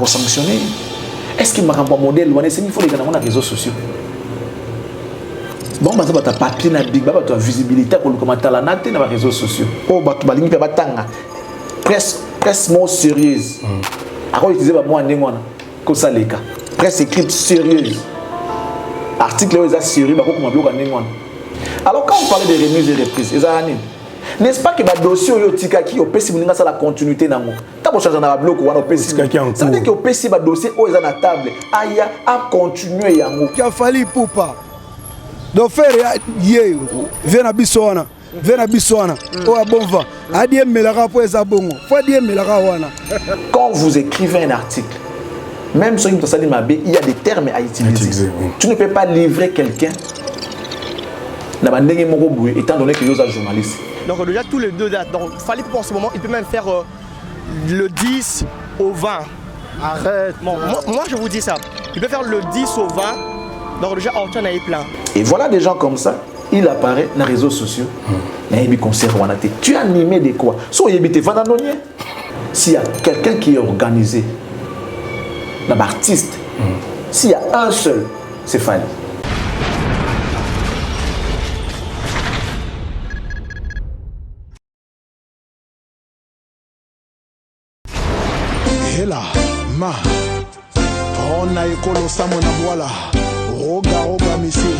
pour sanctionner. Est-ce qu'il m'a un modèle ou il faut les gars dans les réseaux sociaux? Bon, bah, tu as papier, tu as visibilité pour le commentaire dans les réseaux sociaux. Oh, bah, tu as une presse moins sérieuse. Alors, utiliser moi, comme ça, les cas. Presse écrite sérieuse. Article sérieux, bah, comment bloquer alors, quand on parle de remises et reprises, n'est-ce pas que le dossier qui est la continuité dans le monde? Ça veut dire que le dossier est à la table, a continué. Il a fallu pour pas. Donc, faire viens à Bissouana. Oh, bon vent. Quand vous écrivez un article, même sur il y a des termes à utiliser. Tu ne peux pas livrer quelqu'un étant donné qu'il est un journaliste. Donc déjà tous les deux dates. Donc Fally pour ce moment, il peut même faire le 10 au 20. Arrête. Bon, moi je vous dis ça. Il peut faire le 10 au 20. Donc déjà Orton est plein. Et voilà des gens comme ça, il apparaît dans les réseaux sociaux. Tu es animé de quoi? S'il y a quelqu'un qui est organisé, l'artiste, s'il y a un seul, c'est Fally. Hela, ma, on a écolo samona voilà, roga missile,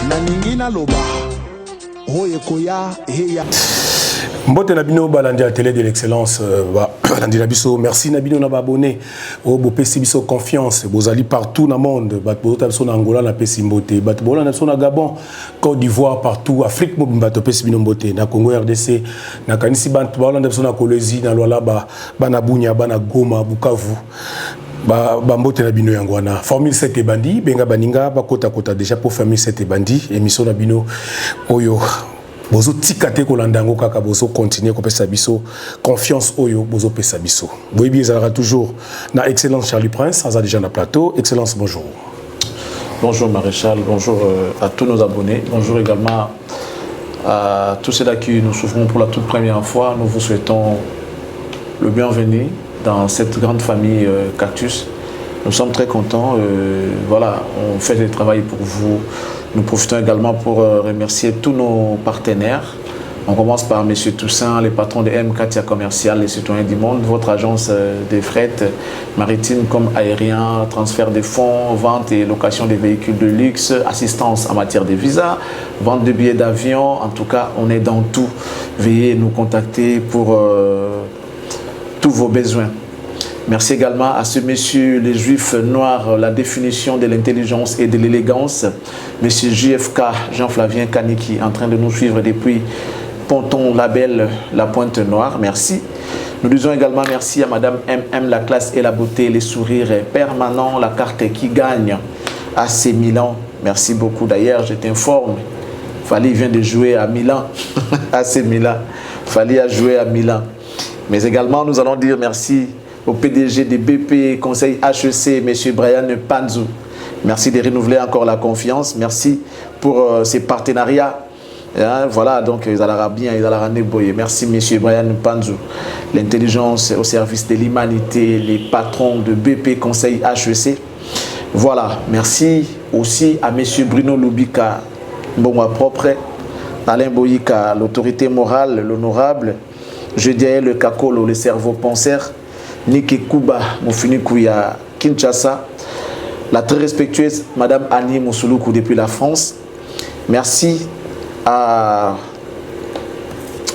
naningina loba, oye koya, heya. Mbote Nabino balandi à télé de l'excellence balandi Nabiso merci Nabino na abonné au bopesi biso confiance bozali partout dans le monde bat bozota biso na Angola na pesi mbote bat bola na biso na Gabon Côte d'Ivoire partout Afrique mo bat pesi bino mbote na Congo RDC na kanisi bat bola na biso na Kolwezi na Lualaba bana Bunya bana Goma Bukavu ba mbote na bino yango wana formule 7 bandi benga baninga ba kota déjà pour formule 7 bandi émission na bino oyo bozo tikate ko landango kaka bozo continuer ko pesa biso confiance oyo bozo pesa biso boyebi ezalaka toujours na excellence Charlie Prince aza déjà na plateau excellence bonjour. Bonjour Maréchal, bonjour à tous nos abonnés, bonjour également à tous ceux-là qui nous souffrons pour la toute première fois. Nous vous souhaitons le bienvenu dans cette grande famille Cactus. Nous sommes très contents, voilà, on fait le travail pour vous. Nous profitons également pour remercier tous nos partenaires. On commence par M. Toussaint, les patrons de M4 Commercial, les citoyens du monde, votre agence de fret maritime comme aérien, transfert des fonds, vente et location des véhicules de luxe, assistance en matière de visa, vente de billets d'avion. En tout cas, on est dans tout. Veuillez nous contacter pour tous vos besoins. Merci également à ce monsieur, les juifs noirs, la définition de l'intelligence et de l'élégance. Monsieur JFK, Jean-Flavien Kaniki, en train de nous suivre depuis Ponton Label, la Pointe Noire. Merci. Nous disons également merci à Madame MM, la classe et la beauté, les sourires permanents, la carte qui gagne à AC Milan. Merci beaucoup. D'ailleurs, je t'informe, Fally vient de jouer à Milan, AC Milan. Fally a joué à Milan. Mais également, nous allons dire merci au PDG des BP Conseil HEC, M. Brian Panzou. Merci de renouveler encore la confiance. Merci pour ces partenariats. Hein, voilà, donc ils allaient bien, ils allaient nébouiller. Merci M. Brian Panzou. L'intelligence au service de l'humanité, les patrons de BP Conseil HEC. Voilà, merci aussi à M. Bruno Lubika, bon moi propre, Alain Boyika, l'autorité morale, l'honorable, je dirais le Kakolo, le cerveau penseur, Niki Kuba, Moufinikuya, Kinshasa, la très respectueuse Madame Annie Moussouloukou depuis la France. Merci à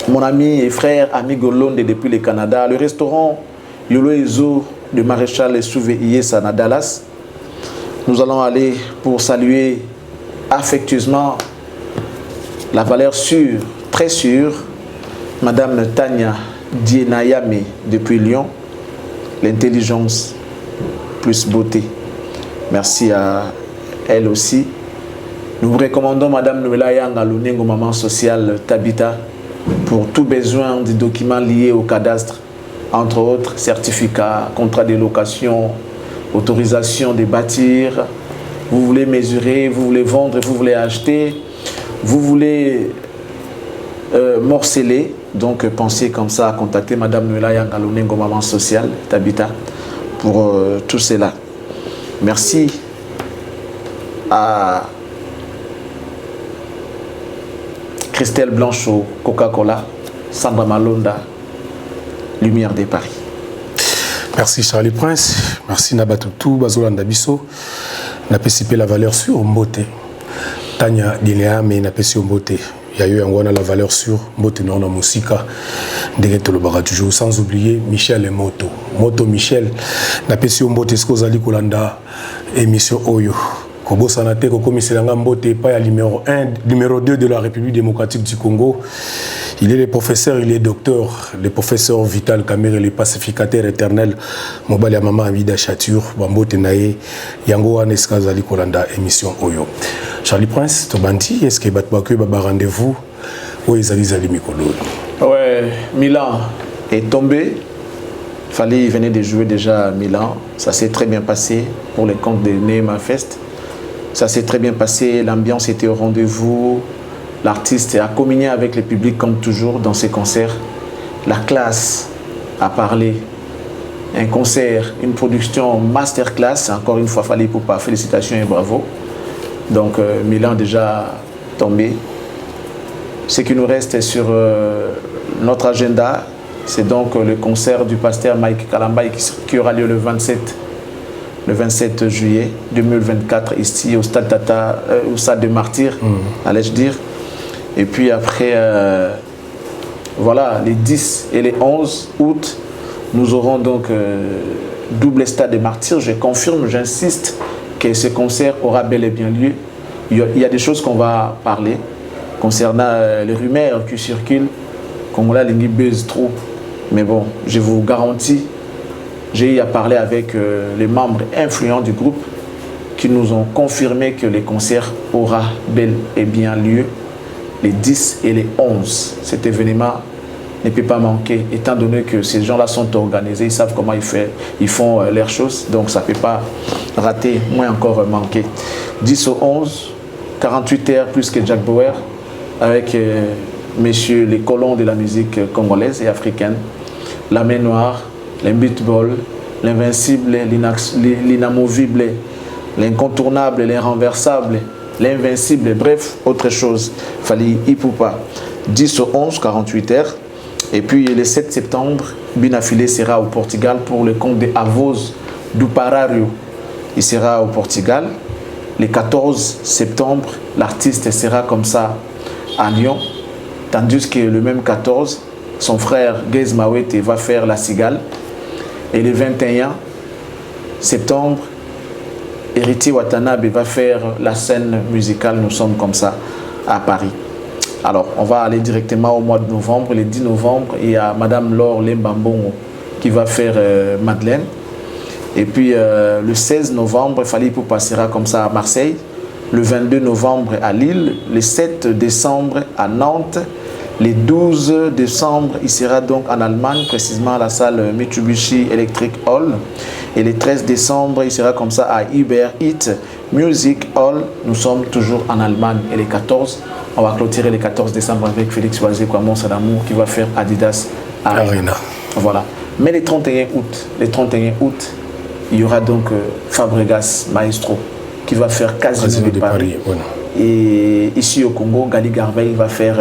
mon ami et frère Amigo Londe depuis le Canada, le restaurant Yolo Ezo de Maréchal Souvé Iesa à Dallas. Nous allons aller pour saluer affectueusement la valeur sûre, très sûre, Madame Tania Dienayame depuis Lyon. L'intelligence plus beauté. Merci à elle aussi. Nous vous recommandons Madame Noëlla Yang Lunengo, maman sociale Tabita, pour tout besoin de documents liés au cadastre, entre autres certificats, contrats de location, autorisation de bâtir. Vous voulez mesurer, vous voulez vendre, vous voulez acheter, vous voulez morceler. Donc pensez comme ça à contacter Madame Noëlla Yang Lunengo, maman sociale Tabita, pour tout cela. Merci à Christelle Blanchot, Coca-Cola, Sandra Malonda, Lumière des Paris. Merci Charlie Prince, merci Nabatutu, Bazolanda Bisso, Napesipe la valeur sûre, Mbote, Tanya Dilea, mais Napesi Mbote. Il y a eu un la valeur sûre, Mbote non na Musika, Degeto le Bara toujours, sans oublier Michel et Moto. Moto Michel, Napesi Mbote, Skozali Kolanda, émission Oyo. Kobo Sanate, Koko Miselanga Mbote, pas numéro 1, numéro 2 de la République démocratique du Congo. Il est le professeur, il est docteur, le professeur Vital Kamere, le pacificateur éternel, Mobali ya Mama Abida Chatur, Bambote Nae, Yango Aneska Zali Kolanda, émission Oyo. Charlie Prince, Tobanti, est-ce que Batbakwe Baba rendez-vous ou Ezali Zali Mikolo? Ouais, Milan est tombé. Fallait, il venait de jouer déjà à Milan. Ça s'est très bien passé pour les comptes de Neema Fest. Ça s'est très bien passé, l'ambiance était au rendez-vous. L'artiste a communié avec le public comme toujours dans ses concerts. La classe a parlé. Un concert, une production masterclass. Encore une fois, Fali Poupa, félicitations et bravo. Donc Milan déjà tombé. Ce qui nous reste sur notre agenda, c'est donc le concert du pasteur Mike Kalambay qui aura lieu le 27 juillet 2024 ici au stade Tata, au stade de Martyrs, allais-je dire. Et puis après, voilà, les 10 et les 11 août, nous aurons donc double stade de Martyrs. Je confirme, j'insiste que ce concert aura bel et bien lieu. Il y a des choses qu'on va parler concernant les rumeurs qui circulent. Comme là, les buzz trop. Mais bon, je vous garantis, j'ai eu à parler avec les membres influents du groupe qui nous ont confirmé que les concerts aura bel et bien lieu les 10 et les 11. Cet événement ne peut pas manquer, étant donné que ces gens-là sont organisés, ils savent comment ils font leurs choses, donc ça ne peut pas rater, moins encore manquer. 10 au 11, 48 heures plus que Jack Bauer, avec messieurs les colons de la musique congolaise et africaine, la main noire, les beatball, l'invincible, l'inamovible, l'incontournable, l'inrenversable, l'invincible, bref, autre chose. Fali Ipupa, 10 au 11, 48 heures. Et puis le 7 septembre, Binafile sera au Portugal pour le compte de Avos do Parario. Il sera au Portugal. Le 14 septembre, l'artiste sera comme ça à Lyon. Tandis que le même 14, son frère Gez Mawete va faire la Cigale. Et le 21 septembre, Héritier Watanabe va faire la scène musicale. Nous sommes comme ça à Paris. Alors, on va aller directement au mois de novembre. Le 10 novembre, il y a Madame Laure Lembambongo qui va faire Madeleine. Et puis, le 16 novembre, Fali Poupa passera comme ça à Marseille. Le 22 novembre à Lille. Le 7 décembre à Nantes. Le 12 décembre, il sera donc en Allemagne, précisément à la salle Mitsubishi Electric Hall. Et le 13 décembre, il sera comme ça à Uber Eats Music Hall. Nous sommes toujours en Allemagne. Et le 14, on va clôturer le 14 décembre avec Félix Oazé Kwamon Sadamou qui va faire Adidas Arena. Voilà. Mais le 31 août, il y aura donc Fabregas Maestro qui va faire Casino de Paris. Voilà. Et ici au Congo, Gali Garveil va faire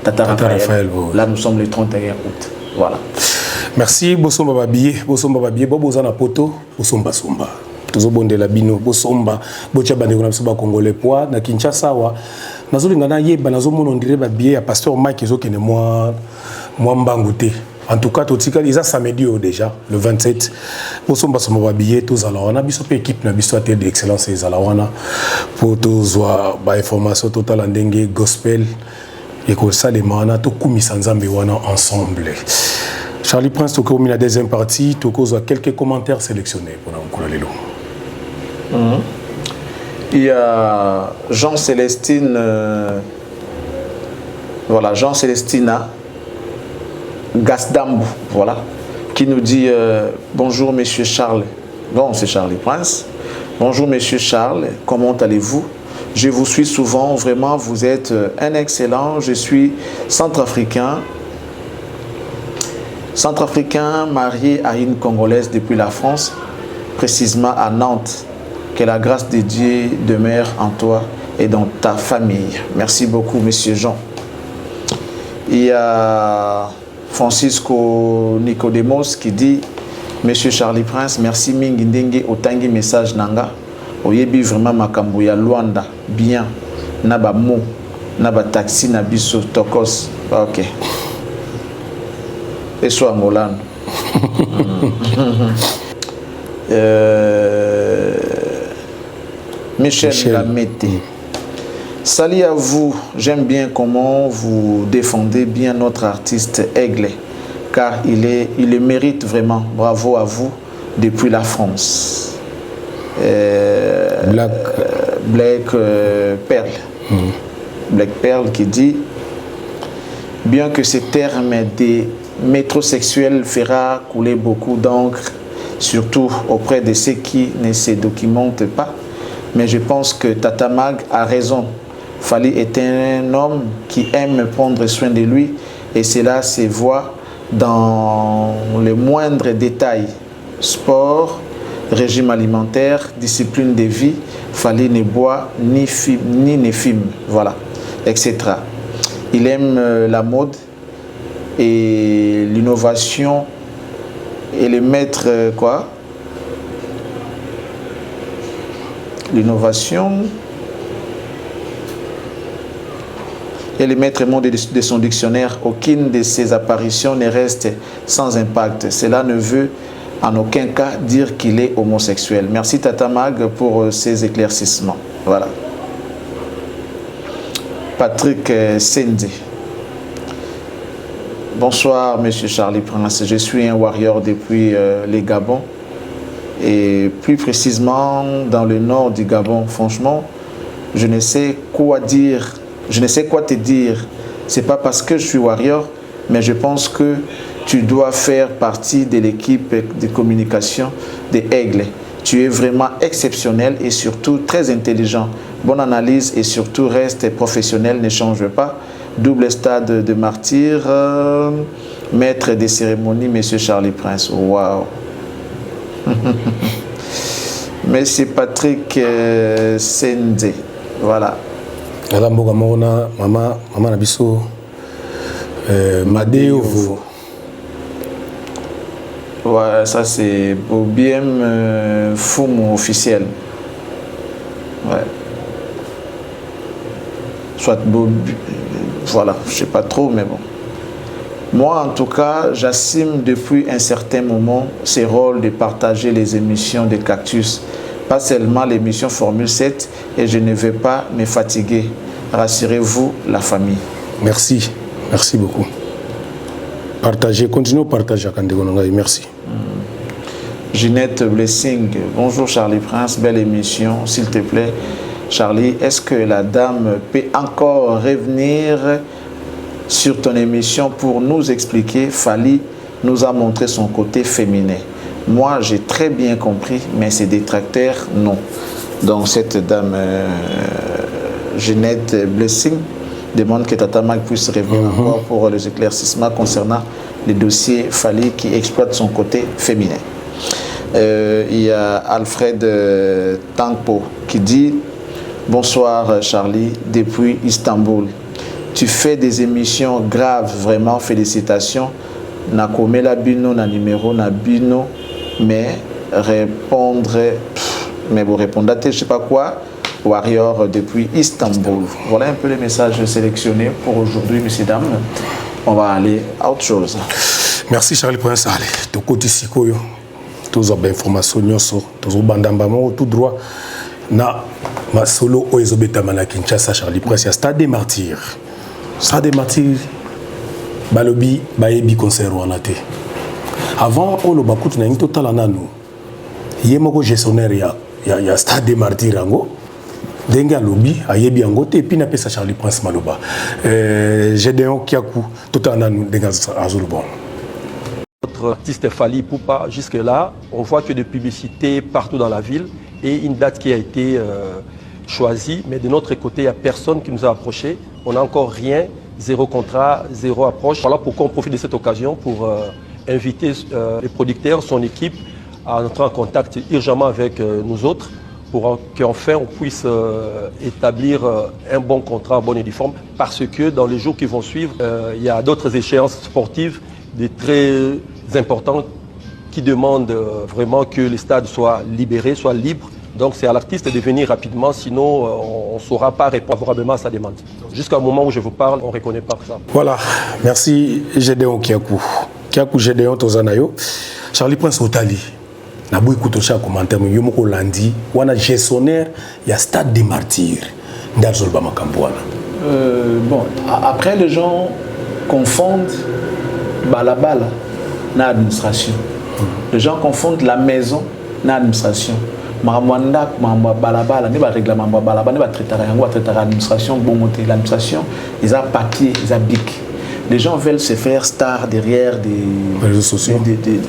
Tata Raphaël. Là, nous sommes le 31 août. Voilà. Merci, Bosomba Babié, Bobozana Poto, Bosomba Somba. Tozobonde la bino, Bosomba, Bocha Bandeko na Soba Congolais poids, na Kinshasa wa. Nazolingana yeba nazomona ondire Babié ya pasteur Mike ezokene moi mbangoute. En tout cas, totika ils a samedi déjà le 27. Bosomba Somba Babié tozala wana biso pe équipe na biso de l'excellence ezala wana pour tozwa ba information totale ndenge gospel et que ça les mana to kumisa nzambe wana ensemble. Charlie Prince, tu as la deuxième partie, tu as quelques commentaires sélectionnés pour nous. Il y a Jean-Célestine, voilà, Jean-Célestina Gasdambou, voilà, qui nous dit bonjour Monsieur Charles. Bon, c'est Charlie Prince. Bonjour Monsieur Charles, comment allez-vous? Je vous suis souvent, vraiment, vous êtes un excellent. Je suis centrafricain. Centrafricain marié à une Congolaise depuis la France, précisément à Nantes. Que la grâce de Dieu demeure en toi et dans ta famille. Merci beaucoup, Monsieur Jean. Il y a Francisco Nicodemos qui dit: Monsieur Charlie Prince, merci mingi ndenge otangi message nanga. Oyebi vraiment makambo ya Luanda bien. Naba mo, naba taxi na biso tokos. Ok. Et soit Molan. Michel Lamete. Salut à vous, j'aime bien comment vous défendez bien notre artiste Aigle, car il le mérite vraiment. Bravo à vous depuis la France. Black Pearl. Black Pearl qui dit: bien que ce terme des métrosexuels fera couler beaucoup d'encre, surtout auprès de ceux qui ne se documentent pas, mais je pense que Tata Mag a raison. Fally est un homme qui aime prendre soin de lui et cela se voit dans les moindres détails. Sport, régime alimentaire, discipline de vie, Fally ne boit ni ne fume, voilà, etc. Il aime la mode et l'innovation et le maître quoi? L'innovation et le maître mot de son dictionnaire. Aucune de ses apparitions ne reste sans impact. Cela ne veut en aucun cas dire qu'il est homosexuel. Merci Tata Mag pour ces éclaircissements. Voilà. Patrick Sendi. Bonsoir Monsieur Charlie Prince. Je suis un warrior depuis les Gabon et plus précisément dans le nord du Gabon. Franchement, je ne sais quoi dire. Je ne sais quoi te dire. C'est pas parce que je suis warrior, mais je pense que tu dois faire partie de l'équipe de communication des Aigles. Tu es vraiment exceptionnel et surtout très intelligent. Bonne analyse et surtout reste professionnel, ne change pas. Double stade de martyr, maître des cérémonies, Monsieur Charlie Prince. Waouh. Monsieur Patrick Sende. Voilà. Maman Nabiso Madeovo. Ouais, ça c'est Bobiem Fumu officiel. Ouais. Soit Bob. Voilà, je sais pas trop, mais bon. Moi, en tout cas, j'assume depuis un certain moment ce rôle de partager les émissions de Cactus. Pas seulement l'émission Formule 7, et je ne vais pas me fatiguer. Rassurez-vous, la famille. Merci, merci beaucoup. Partagez, continuez à partager. Merci. Ginette Blessing, bonjour Charlie Prince, belle émission, s'il te plaît. Charlie, est-ce que la dame peut encore revenir sur ton émission pour nous expliquer? Fally nous a montré son côté féminin. Moi, j'ai très bien compris, mais ses détracteurs, non. Donc, cette dame, Ginette Blessing, demande que Tata Mag puisse revenir encore pour les éclaircissements concernant les dossiers Fally qui exploitent son côté féminin. Il y a Alfred Tankpo qui dit: bonsoir Charlie, depuis Istanbul. Tu fais des émissions graves, vraiment félicitations. Nakomela bino na numéro na bino, mais vous répondez, je sais pas quoi. Warrior depuis Istanbul. Voilà un peu les messages sélectionnés pour aujourd'hui, messieurs, dames. On va aller à autre chose. Merci Charlie Prince. Allez, tu côté Sikoyo. Tous les informations, tous les bandambaments, tout droit. Na ma solo oezobeta mana Kinshasa Charlie Prince, il y a Stade des Martyrs. Stade des Martyrs, balobi baebi concert wanate. Avant on le bakut na total ananu. Yemoko gestionnaire ya Stade des Martyrs ango. Denga lobby ayebi ango te puis na pesa Charlie Prince maloba. Gédéon Kiakou total ananu denga azulbon. Notre artiste Fally Ipupa, jusque-là, on voit que des publicités partout dans la ville et une date qui a été choisie, mais de notre côté, il n'y a personne qui nous a approché. On n'a encore rien, zéro contrat, zéro approche. Voilà pourquoi on profite de cette occasion pour inviter les producteurs, son équipe, à entrer en contact urgemment avec nous autres pour qu'enfin on puisse établir un bon contrat, un bon uniforme, parce que dans les jours qui vont suivre, il y a d'autres échéances sportives, des très importantes, qui demandent vraiment que les stades soient libérés, soient libres. Donc c'est à l'artiste de venir rapidement, sinon on ne saura pas répondre favorablement à sa demande. Jusqu'au moment où je vous parle, on ne reconnaît pas ça. Voilà, merci Gédéon Kiakou. Kiakou Gédéon Tozanayo. Charlie Prince Otali. Na beau écouter chaque commentaire, mais yomoko landi, wana gestionnaire, il y a stade des martyrs. Ndalzolba Makambouana. Bon, après les gens confondent balabala na administration. Les gens confondent la maison na administration. Maramwanda, balabala, ne ba règlement balabala, ne ba traiter l'administration, bon monter l'administration, ils ont papier, ils ont bic. Les gens veulent se faire star derrière des réseaux sociaux,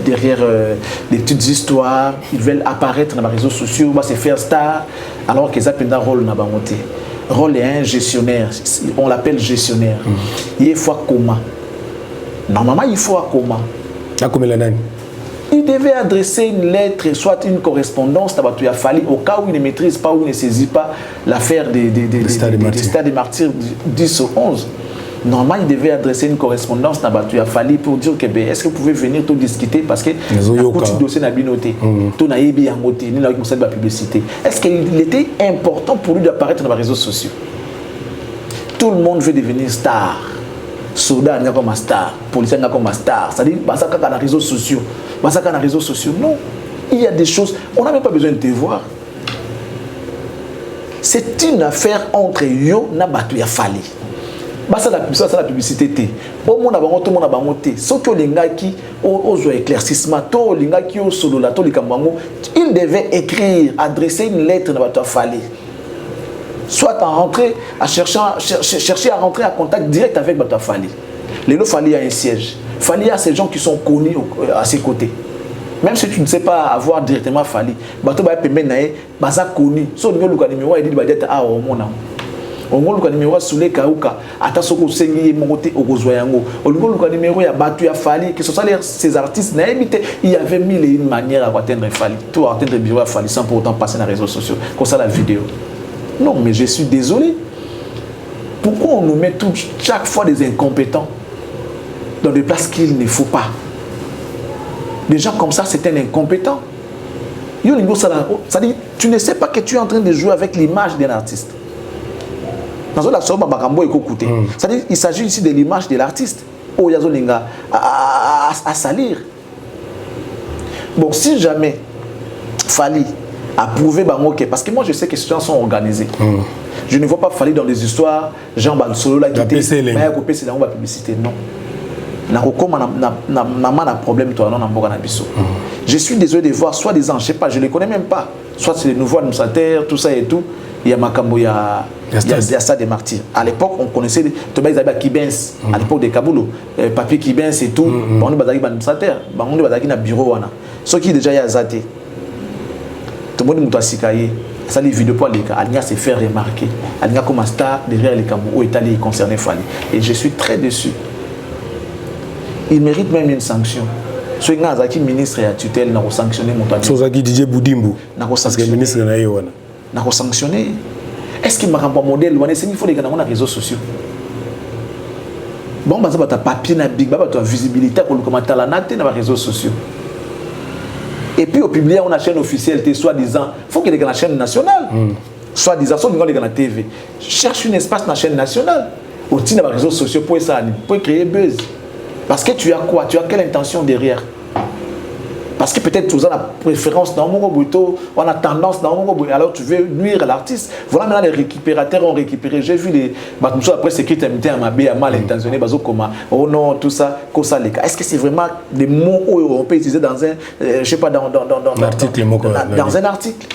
derrière des petites histoires. Ils veulent apparaître dans les réseaux sociaux, se faire star, alors qu'ils ont un rôle dans le rôle est un gestionnaire. On l'appelle gestionnaire. Il faut un coma. Normalement, il faut un coma. Il devait adresser une lettre, soit une correspondance, il a fallu, au cas où il ne maîtrise pas, où il ne saisit pas l'affaire des stades des martyrs 10 au 11. Normalement, il devait adresser une correspondance, il a fallu pour dire que est-ce que vous pouvez venir tout discuter parce que le dossier n'a pas noté, tout n'a pas noté, ni la publicité. Est-ce qu'il était important pour lui d'apparaître dans les réseaux sociaux? Tout le monde veut devenir star. Soldat n'est comme un star, policier n'est comme un star. C'est-à-dire, ça dans les réseaux sociaux. Ça dans les réseaux sociaux. Non, il y a des choses. On n'a même pas besoin de te voir. C'est une affaire entre yo na batu ya fali. Ça la publicité. Au monde avant tout le monde a bangoté. Ce que les gars qui ont éclaircissement, les gars qui ont solo la les kambango, il devait écrire, adresser une lettre na batu ya fali. Soit en rentrer, chercher à rentrer en contact direct avec Bata Fali. Les Fali a un siège. Fali a ces gens qui sont connus à ses côtés. Même si tu ne sais pas avoir directement Fali, Bata va être Baza connu. Son numéro de numéro est dit à Omona. On a le numéro sous les Kauka, Atasoko Sengi, Mogote, Ogozoyango. On a le numéro à Batu à Fali, que ce soit ces artistes, il y avait mille et une manières à atteindre Fali. Tout atteindre le bureau à Fali sans pour autant passer dans les réseaux sociaux. Comme ça, la vidéo. Non, mais je suis désolé. Pourquoi on nous met chaque fois des incompétents dans des places qu'il ne faut pas? Des gens comme ça, c'est un incompétent. C'est-à-dire, tu ne sais pas que tu es en train de jouer avec l'image d'un artiste. C'est-à-dire, il s'agit ici de l'image de l'artiste. À salir. Bon, si jamais Fali approuver Bangoke, parce que moi je sais que ces gens sont organisés. Je ne vois pas Fali dans des histoires, Jean Bansolo là qui était c'est la publicité. Non. Na problème toi non na biso. Je suis désolé de voir soit des gens, je sais pas, je les connais même pas. Soit c'est les nouveaux administrateurs, tout ça et tout. Il y a Makambo, il y a ça des martyrs. À l'époque, on connaissait Thomas Isabelle Kibens, à l'époque de Kaboulou, Papier Kibens et tout. On est bazaki administrateur, on est bazaki na bureau wana. Ceux qui déjà y a zaté. Tout le monde est ça les vidéos pour les gars, Alnia s'est fait remarquer. Alnia comme un star derrière les Cameroun où est allé concerné Fali. Et je suis très déçu. Il mérite même une sanction. Ce qui ministre et à tutelle n'a pas sanctionné mon père. Sozaki DJ Boudimbo. N'a pas sanctionné. N'a pas sanctionné. Est-ce qu'il m'a un modèle? Il faut les gars dans les réseaux sociaux. Bon, bah ça va ta papier na big, bah ta visibilité pour le commentaire la natte dans les réseaux sociaux. Et puis au public, on a une chaîne officielle, soi-disant, il faut qu'il y ait une chaîne nationale. Soi-disant, il faut qu'il y ait une TV. Cherche un espace dans la chaîne nationale. Au titre des réseaux sociaux pour créer buzz. Parce que tu as quoi? Tu as quelle intention derrière? Parce que peut-être tu as la préférence dans mon boito, on a tendance dans mon boito, alors tu veux nuire à l'artiste. Voilà maintenant les récupérateurs ont récupéré. J'ai vu les battements après c'est qui t'aiment à ma bé à mal intentionné, bazo comment oh non tout ça, comme ça les cas. Est-ce que c'est vraiment des mots où on peut utiliser dans un je sais pas dans un article?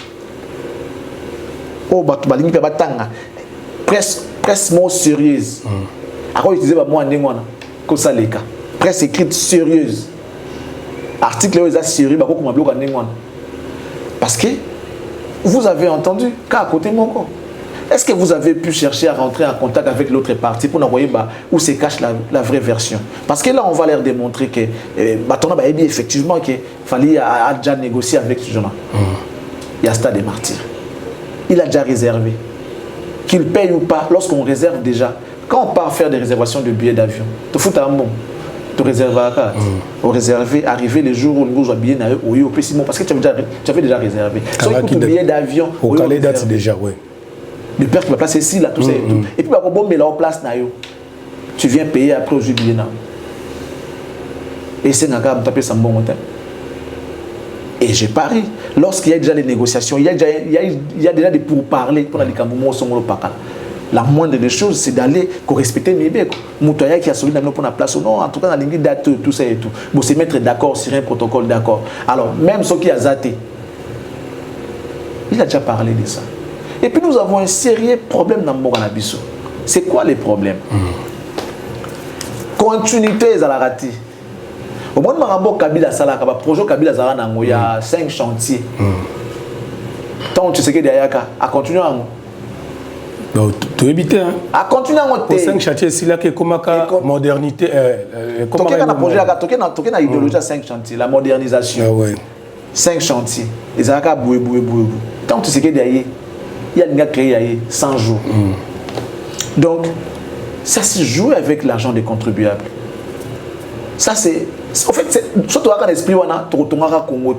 Oh batou balingi batanga presse mot sérieuse. Alors utiliser ba moi ndengwana comme ça les cas. Presse écrite sérieuse. Article est sérieux, parce que vous avez entendu qu'à côté mon corps. Est-ce que vous avez pu chercher à rentrer en contact avec l'autre partie pour envoyer où se cache la vraie version? Parce que là, on va leur démontrer que effectivement qu'il fallait déjà négocier avec ce genre-là. Il y a Stade des Martyrs. Il a déjà réservé. Qu'il paye ou pas, lorsqu'on réserve déjà, quand on part faire des réservations de billets d'avion, tu fous un bon. Tu réserves à la carte. On réserve, arriver les jours où nous avons billet au Pessimon, parce que tu avais déjà réservé. Soit tu billet d'avion. Au Calais date déjà, oui. Le père qui va placer ici, là, tout ça et tout. Et puis, bon, mais là, en place, tu viens payer après au jubilé. Et c'est un gars qui taper ça bon montant. Et j'ai pari, lorsqu'il y a déjà des négociations, il y a déjà des pourparlers pour les Camerounais au Pakala. La moindre des choses, c'est d'aller respecter mes bébés. Moutoya qui a sauvé pour la place ou non, en tout cas, dans la ligne date, tout ça et tout. Bon, se mettre d'accord sur un protocole d'accord. Alors, même ceux qui a zaté, il a déjà parlé de ça. Et puis, nous avons un sérieux problème dans Moranabiso. C'est quoi les problèmes? Continuité, à la raté. Au moins, Marambo Kabila Salaka, le projet Kabila Zara, il y a 5 chantiers. Tant que tu sais que derrière, à continuer à tu évites, hein? À continuer à monter. 5 chantiers, c'est là que comme modernité. Comment on a projet, on a idéologie à 5 chantiers, la modernisation. 5 chantiers. Les Araka boué. Tant que tu sais que derrière, il y a des gars créés 100 jours. Donc, ça se joue avec l'argent des contribuables. Ça, c'est. En fait, surtout dans l'esprit, on a Congo.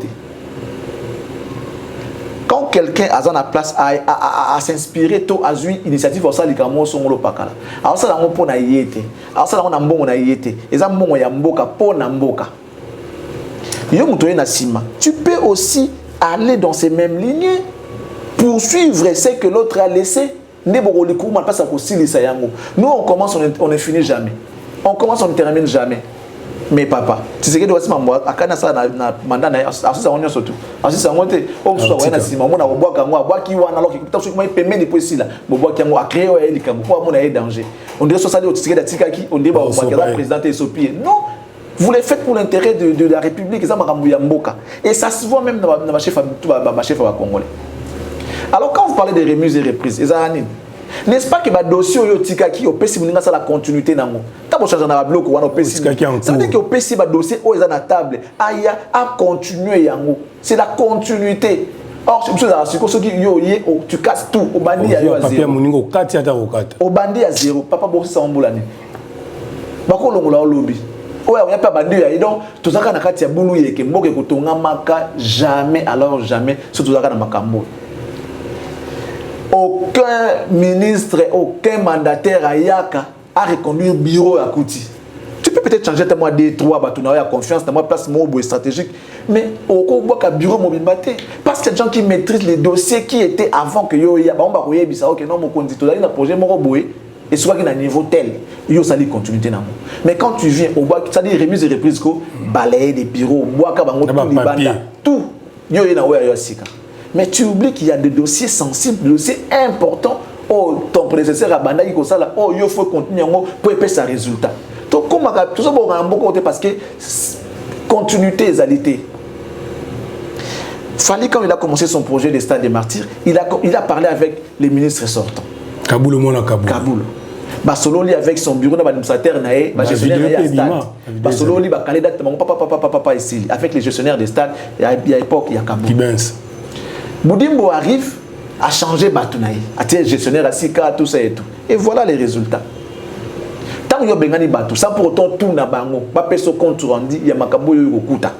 Quand quelqu'un a la place à s'inspirer, à une initiative, ça, les Camerounais sont au Pakala. Alors, ça, on a un bon ayété. Alors, ça, on a un bon ayété. Et ça, on a un bon pour Namboka. Tu peux aussi aller dans ces mêmes lignes, poursuivre ce que l'autre a laissé. Nous, on commence, on ne finit jamais. On commence, on ne termine jamais. Mais papa, tu sais que tu as mandat surtout. Non, vous le faites pour l'intérêt de la République. Et ça se voit même dans ma chef congolais. Alors quand vous parlez de remises et reprises, n'est-ce pas que le dossier qui est la continuité dans ça veut dire que le dossier est à la table, à continuer. C'est la continuité. Or, tu casses tout. Au bandit à zéro. Au bandit à zéro. Papa Boris Samboulani. Bako longola lobby. Ouais, on a pas bandit. Donc, tout ça quand on a boulou et que mboke kotonga maka jamais alors jamais surtout ça quand makambo. Aucun ministre, aucun mandataire à Yaka a reconduire le bureau à Kouti. Tu peux peut-être changer ta moi D3, tu as confiance, tu as place stratégique, mais au bureau mobile parce qu'il y a des gens qui maîtrisent les dossiers qui étaient avant que yo ya ba on ba bisa OK non mon conduit to na projet moko boé et soit qu'il y a un niveau tel yo ça dit continuité na. Mais quand tu viens au bois ça dit remise et reprise ko balayer des bureaux bois ka bango tout libanda tout yo na wa yo sika. Mais tu oublies qu'il y a des dossiers sensibles, des dossiers importants. Oh, ton prédécesseur a bandé comme ça là. Oh, il faut continuer pour épaisser sa résultat. Donc, comme tout ça, on a beaucoup parce que continuité, égalité. Fallait quand il a commencé son projet des Stades des Martyrs, il a parlé avec les ministres sortants. Kaboul, mon Kaboul. Kaboul. Basololi avec son bureau d'administrateur naé, gestionnaire des stades. Basololi ba candidat papa ici avec les gestionnaires des stades. Il y a époque il y a Kaboul. Boudimbo arrive à changer Batounaï, à être gestionnaire à Sika, tout ça et tout. Et voilà les résultats. Tant que Bengani Batou, sans pour autant tout n'a bango, pas peso compte rendu, il y a Makambo Yokuta.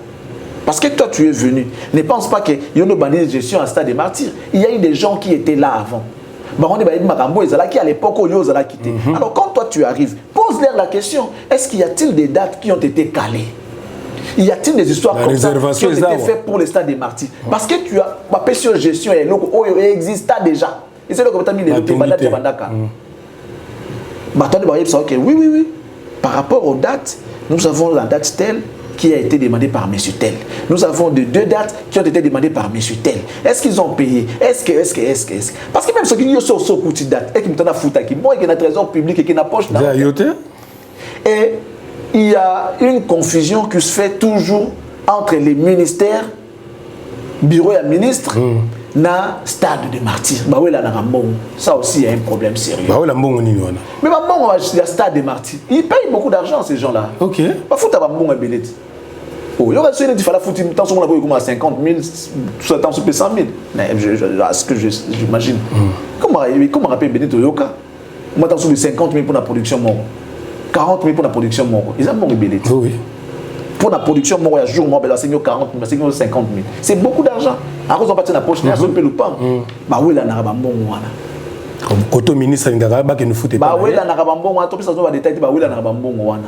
Parce que toi tu es venu, ne pense pas que y a une bandit de gestion à Stade des Martyrs. Il y a eu des gens qui étaient là avant. Baron de Makambo et Zala qui à l'époque où Yo Zala quitté. Alors quand toi tu arrives, pose-leur la question, est-ce qu'il y a-t-il des dates qui ont été calées? Y a-t-il des histoires comme ça qui ont été faites pour les Stades des Martyrs? Parce que tu as ma sur gestion et l'eau exista déjà. Et c'est là que tu as mis les bandats bandaka. Oui. Par rapport aux dates, nous avons la date telle qui a été demandée par M. Tel. Nous avons deux dates qui ont été demandées par M. Tel. Est-ce qu'ils ont payé? Est-ce que parce que même ceux qui sont sur petite date, et qui me foutent qui moi qui n'a trésor public et qui n'a poche et il y a une confusion qui se fait toujours entre les ministères, bureau et ministre, na stade de martyrs. Bah oui, là, ça aussi, il y a un problème sérieux. Bah oui, la mbongo ni wana. Mais bah bon, il y a stade de martyrs. Ils payent beaucoup d'argent, ces gens-là. Ok. Bah faut t'avoir bon belé. Oh, il y aura ceux qui font la foot, tant sur mon 50 000, tout ça, tant sur 100 000. Mais ce que j'imagine. Comment rappeler Benito Yoka? Moi, tant sur 50 000 pour la production mort. 40 000 pour la production mort. Ils ont bon belé. Oui. Pour la production, moi, il y a jour, moi, c'est 40 000, 50 000. C'est beaucoup d'argent. Alors, on va partir dans la poche, on peut le pain. Bah oui, là, on a un bon mois. Quand le ministre qui nous fout bah oui, là, on a un bon mois. Tout ça, on va détailler. Bah oui, là, on a un bon mois.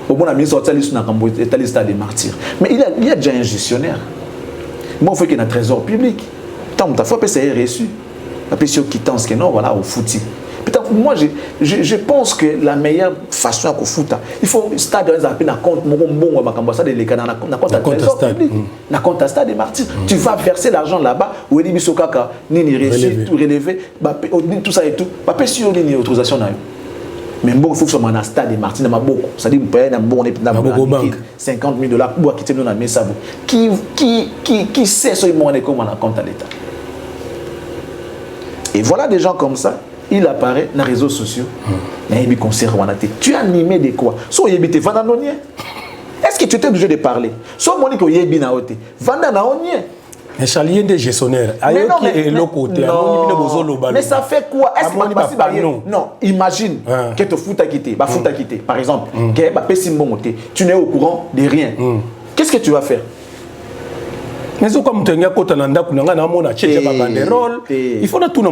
Au moins, la ministre a dit liste des martyrs. Mais il y a déjà un gestionnaire. Moi, il faut qu'il y ait un trésor public. Tant que tu as fait, c'est reçu. Après, si on quittance, que non, voilà, au foutu. Moi, je pense que la meilleure façon à foutre, il faut stade un compte mon bon ça de l'écana na compte trésor public na compte stade des martyrs. Tu vas verser l'argent là-bas ou eli bisokaka ni reçu tout relevé tout ça et tout pas si on ni autorisation na. Mais bon, il faut que ce soit un stade des martyrs na beaucoup. Ça dit payer na bon banque 50 000 $ pour quitter nous na mesa qui sait ce moment comme on a compte à l'état. Et voilà des gens comme ça. Il apparaît dans les réseaux sociaux. Tu es animé de quoi? Est-ce que tu étais obligé de parler? Soit Monique Oyebi na ote. Vanda na onye. Mais Charlie est des gestionnaires. Mais ça fait quoi? Est-ce que non, imagine que tu fous à quitter. Par exemple, tu n'es au courant de rien. Qu'est-ce que tu vas faire? Mais comme tu as il faut tout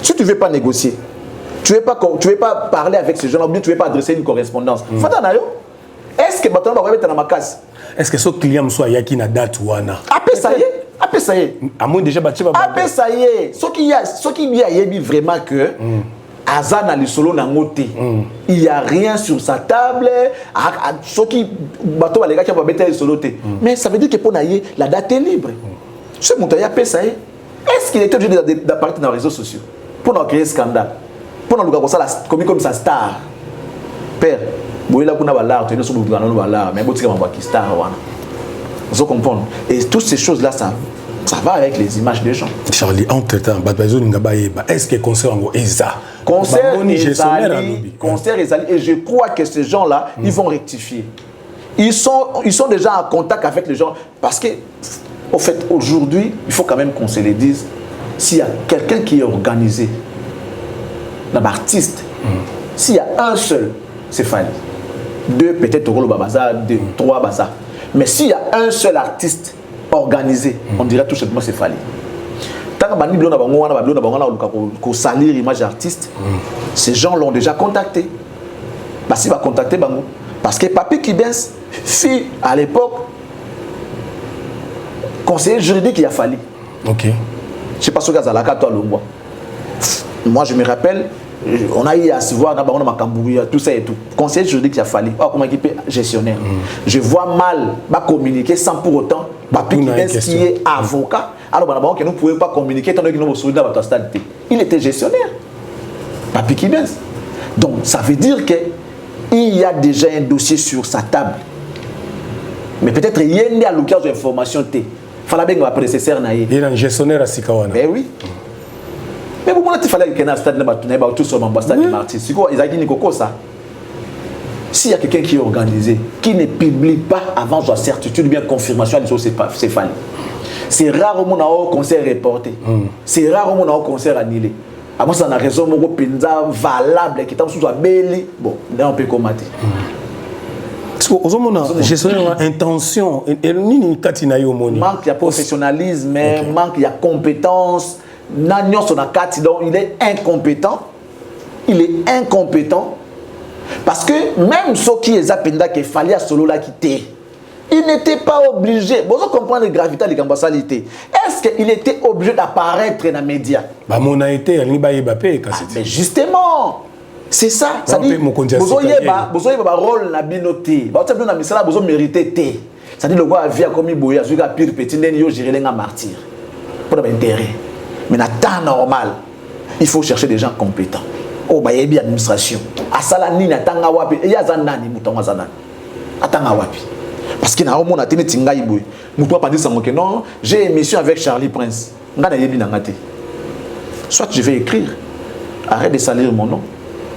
si tu ne veux pas négocier, tu ne veux pas parler avec ces gens-là, tu ne veux pas adresser une correspondance. Est-ce que tu vas mettre dans ma case? Est-ce que ce client soit yaki na date wana? Après ça y est. À moins déjà battu après ça y est. Ce qui y a vraiment que Azana le solo na ngote. Il y a rien sur sa table. Ce qui bateau les gars qui va mettre le solo té. Mais ça veut dire que pour naïe la date est libre. Ce montagne après ça y est. Est-ce qu'il est obligé d'apparaître dans les réseaux sociaux pour nous créer scandale? Pour nous comme ça comme ça star. Père, bon là pour na balar, tu es sur le balar, mais bon tu vas voir qui star wana. Vous comprenez? Et toutes ces choses là ça va avec les images des gens. Charlie, entre-temps, est-ce que concert en ESA? Concert Ezali, et je crois que ces gens-là, ils vont rectifier. Ils sont déjà en contact avec les gens. Parce que, au fait, aujourd'hui, il faut quand même qu'on se le dise, s'il y a quelqu'un qui est organisé, un artiste, s'il y a un seul, c'est Fali. Deux, peut-être Rolo Babaza, deux, trois Baza. Mais s'il y a un seul artiste organisé, on dirait tout simplement c'est Fali. Tant que salir l'image d'artiste, ces gens l'ont déjà contacté. Parce qu'il va contacter Bango. Parce que Papi Kibens fut à l'époque conseiller juridique il a fallu. Ok. Je ne sais pas ce que ça a toi. Moi je me rappelle, on a eu à se voir dans Makambouya, tout ça et tout. Conseiller juridique il a fallu. Oh, comment équipe gestionnaire. Je vois mal communiquer sans pour autant Papi Kibens qui est avocat. Alors, nous ne pouvions pas communiquer tant que nous sommes dans notre stade. Il était gestionnaire. Papi Kibens. Donc, ça veut dire qu'il y a déjà un dossier sur sa table. Mais peut-être qu'il y a un locage d'information. Il fallait bien que prédécesseur n'aille. Il y a un gestionnaire à Sikawana. Ben oui. Mais pourquoi il fallait qu'il y ait un stade tout sur l'ambassade de Martyrs? C'est quoi? Ils ont dit ça. S'il y a quelqu'un qui est organisé, qui ne publie pas avant sa certitude, bien confirmation, c'est Fali. C'est rare au monde à concert reporté. C'est rare au monde à concert annulé. Avant ça, on a raison, mon pinza valable qui est sous la belle. Bon, là on peut commenter. Parce que aux hommes, j'ai intention. Manque de professionnalisme, manque de compétence. Il est incompétent. Il est incompétent. Parce que même ceux qui est appendés qu'il fallait solo la quitter. Il n'était pas obligé. Vous comprenez la gravité de l'ambassalité. Est-ce qu'il était obligé d'apparaître dans les médias? Mais justement, c'est ça. Ça dit, vous avez un rôle dans la binoté. Vous avez mérité. Ça dit, le gars a vu comme il boit, il a pire petit, il a géré les martyrs. Pour l'intérêt. Mais dans le temps normal, il faut chercher des gens compétents. Oh, bah, il y a bien l'administration. À Salani, il y a Zanani, Mouton Zanani. Attends, wapi. Parce qu'il y a un monde à tenir Tingaïboué. Moutoua pas dit ça, non, j'ai une émission avec Charlie Prince. Soit je vais écrire, arrête de salir mon nom.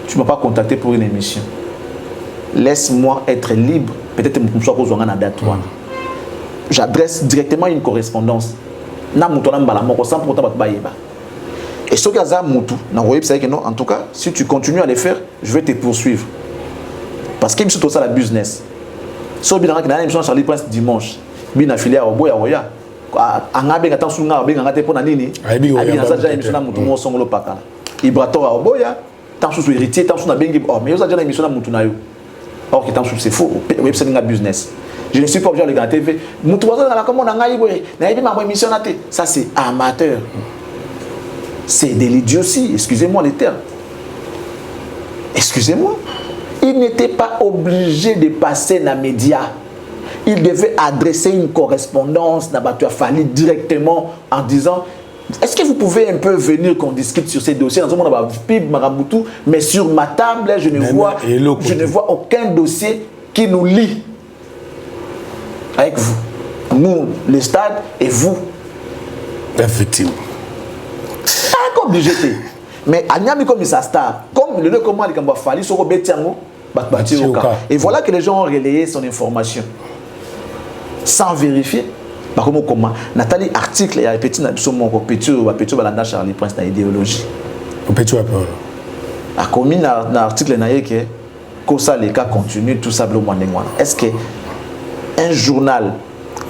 Tu ne m'as pas contacté pour une émission. Laisse-moi être libre. Peut-être que je vais une date. J'adresse directement une correspondance. Et ce que en tout cas, si tu continues à le faire, je vais te poursuivre. Parce qu'il me tout ça la business. Si tu as une émission Charlie Prince dimanche, tu as affilié à Oboya Oya. C'est faux. Business. Je ne suis pas obligé de regarder TV. Ça, c'est amateur. C'est de l'idiotie. Excusez-moi les termes. Excusez-moi. Il n'était pas obligé de passer dans les médias. Il devait adresser une correspondance à Batou Fali directement en disant: est-ce que vous pouvez un peu venir qu'on discute sur ces dossiers? Mais sur ma table, je ne vois aucun dossier qui nous lie avec vous. Nous, le stade et vous. Effectivement. Comme obligé. Mais Agnami comme ça star, comme le comment il a fallu sur Betiango, et voilà que les gens ont relayé son information sans vérifier. Par contre, comment Nathalie article il y a petit petit balanda Charlie Prince na idéologie. Petit peu. A commis na article na yeke que ça les cas continue tout simplement. Est-ce que un journal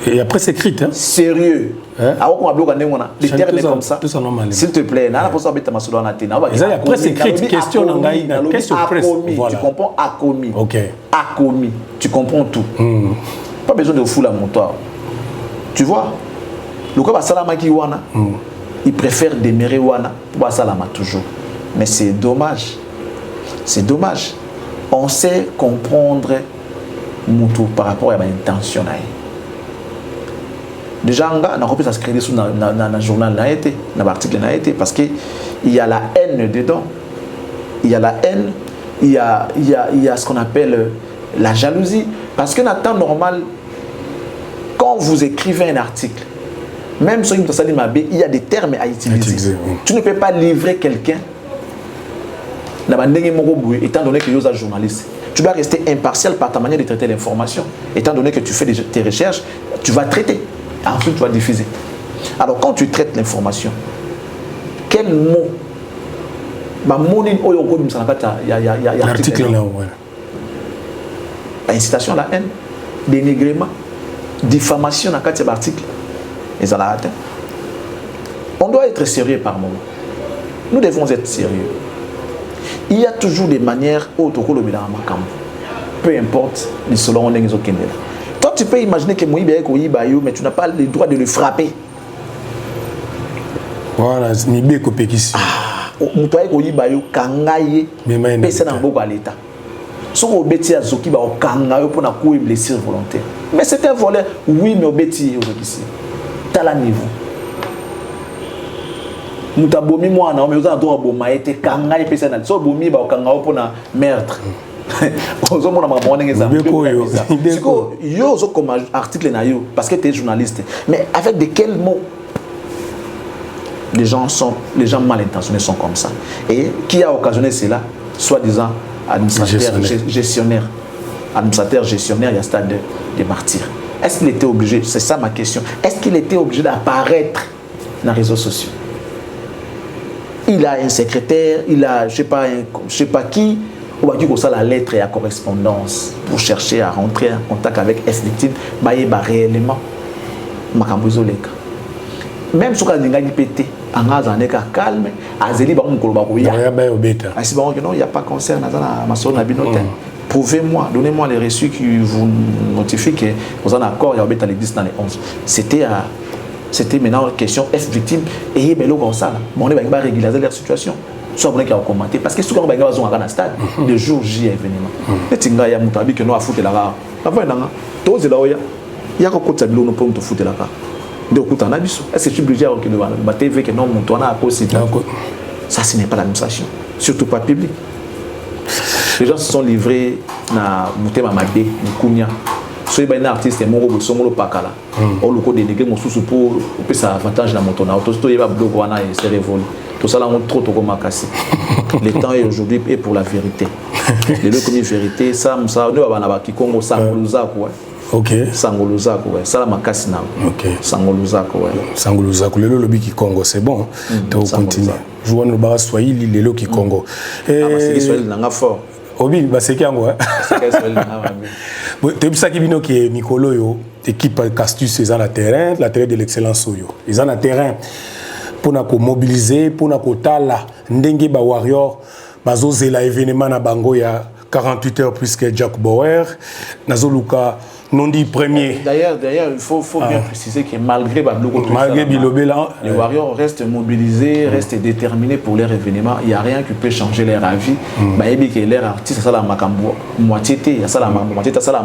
et après c'est écrit hein sérieux alors qu'on a bloqué des termes comme ça s'il te plaît na pour ça bête ma solo na tena après c'est écrit question na ngai na question presse tu comprends a commis OK a commis tu comprends tout pas besoin de fouler la montoire tu vois le quoi salama ki wana il préfère demeurer wana pour salama toujours mais c'est dommage on sait comprendre Moutou par rapport à l'intention. Déjà, on a repris à se créer dans le journal, dans l'article, parce qu'il y a la haine dedans. Il y a la haine, il y a ce qu'on appelle la jalousie. Parce qu'en temps normal, quand vous écrivez un article, même sur il y a des termes à utiliser. Tu ne peux pas livrer quelqu'un étant donné que tu es un journaliste. Tu dois rester impartial par ta manière de traiter l'information. Étant donné que tu fais tes recherches, tu vas traiter. Ensuite, tu vas diffuser. Alors, quand tu traites l'information, quel mot il y a l'article là, ouais. Incitation à la haine, dénigrement, diffamation dans quatre articles. On doit être sérieux par moment. Nous devons être sérieux. Il y a toujours des manières autour de peu importe les selon on est au Kenya. Toi tu peux imaginer que Moïbe est Koyibayo mais tu n'as pas le droit de le frapper. Voilà, c'est Mibé Kopekisi. Moutoye Koyibayo kangaye pesa na mboko à l'état. Soko obeti azoki ba okangayo pour na ko blessure volontaire. Mais c'est un voleur, oui mais obeti ici. Tala niveau. Mutabomi moi na mais oza droit boma été kangaye pesa na so bomi ba okangayo pour na meurtre. Comme article parce que tu es journaliste. Mais avec de quels mots les gens mal intentionnés sont comme ça. Et qui a occasionné cela? Soi-disant administrateur gestionnaire. Administrateur gestionnaire, il y a stade de martyrs. Est-ce qu'il était obligé? C'est ça ma question. Est-ce qu'il était obligé d'apparaître dans les réseaux sociaux? Il a un secrétaire, il a je sais pas qui. On va dire que ça la lettre et la correspondance pour chercher à rentrer en contact avec S-victime, réellement Makambuzoleka. Même si on a pété, on a calme, Azeli il n'y a pas concert prouvez-moi, donnez-moi les reçus qui vous notifient que vous en avez accord, il y a les 10 dans les 11. C'était maintenant une question F-victime et il y a comme ça. On va régulariser leur situation. Soit on a commenté parce que si on va dans un stade le jour J événement et tinga ya mutabi que nous a foutu la rare avant nanga toze la oya ya ko kota bilo no pour te foutu la rare de okuta na biso est-ce que tu obligé que nous ba TV que non mon na possible ça ce n'est pas l'administration surtout pas public. Les gens se sont livrés na mutema mabe kunya soyez un artiste et mon robot son molo pakala on le code dénégré mon sous pour ça avantage la moto na auto il va bloquer wana et c'est révolu tout ça là on trop comme cassé le temps est aujourd'hui et pour la vérité les deux comme une vérité ça nous va na ba Kikongo sangoluza quoi OK sangoluza quoi ça la makasi na OK sangoluza quoi sangoluza ko lelo lobi Kikongo c'est bon tu continuer jouer no ba Swahili lelo Kikongo c'est Swahili nanga fort obi ba c'est yango c'est Swahili nanga tu sais qui bino qui Mikolo yo équipe Castus ils ont la terrain de l'excellence yo ils ont la terrain pour na ko mobiliser pour na ko tala ndenge ba warrior bazozela événement na bango ya 48 heures puisque Jack Bauer nazoluka non dit premier. D'ailleurs, il faut bien préciser que malgré les Warriors restent mobilisés, restent déterminés pour leur événement. Il n'y a rien qui peut changer leur avis. Leur artiste, ça la moitié, ça la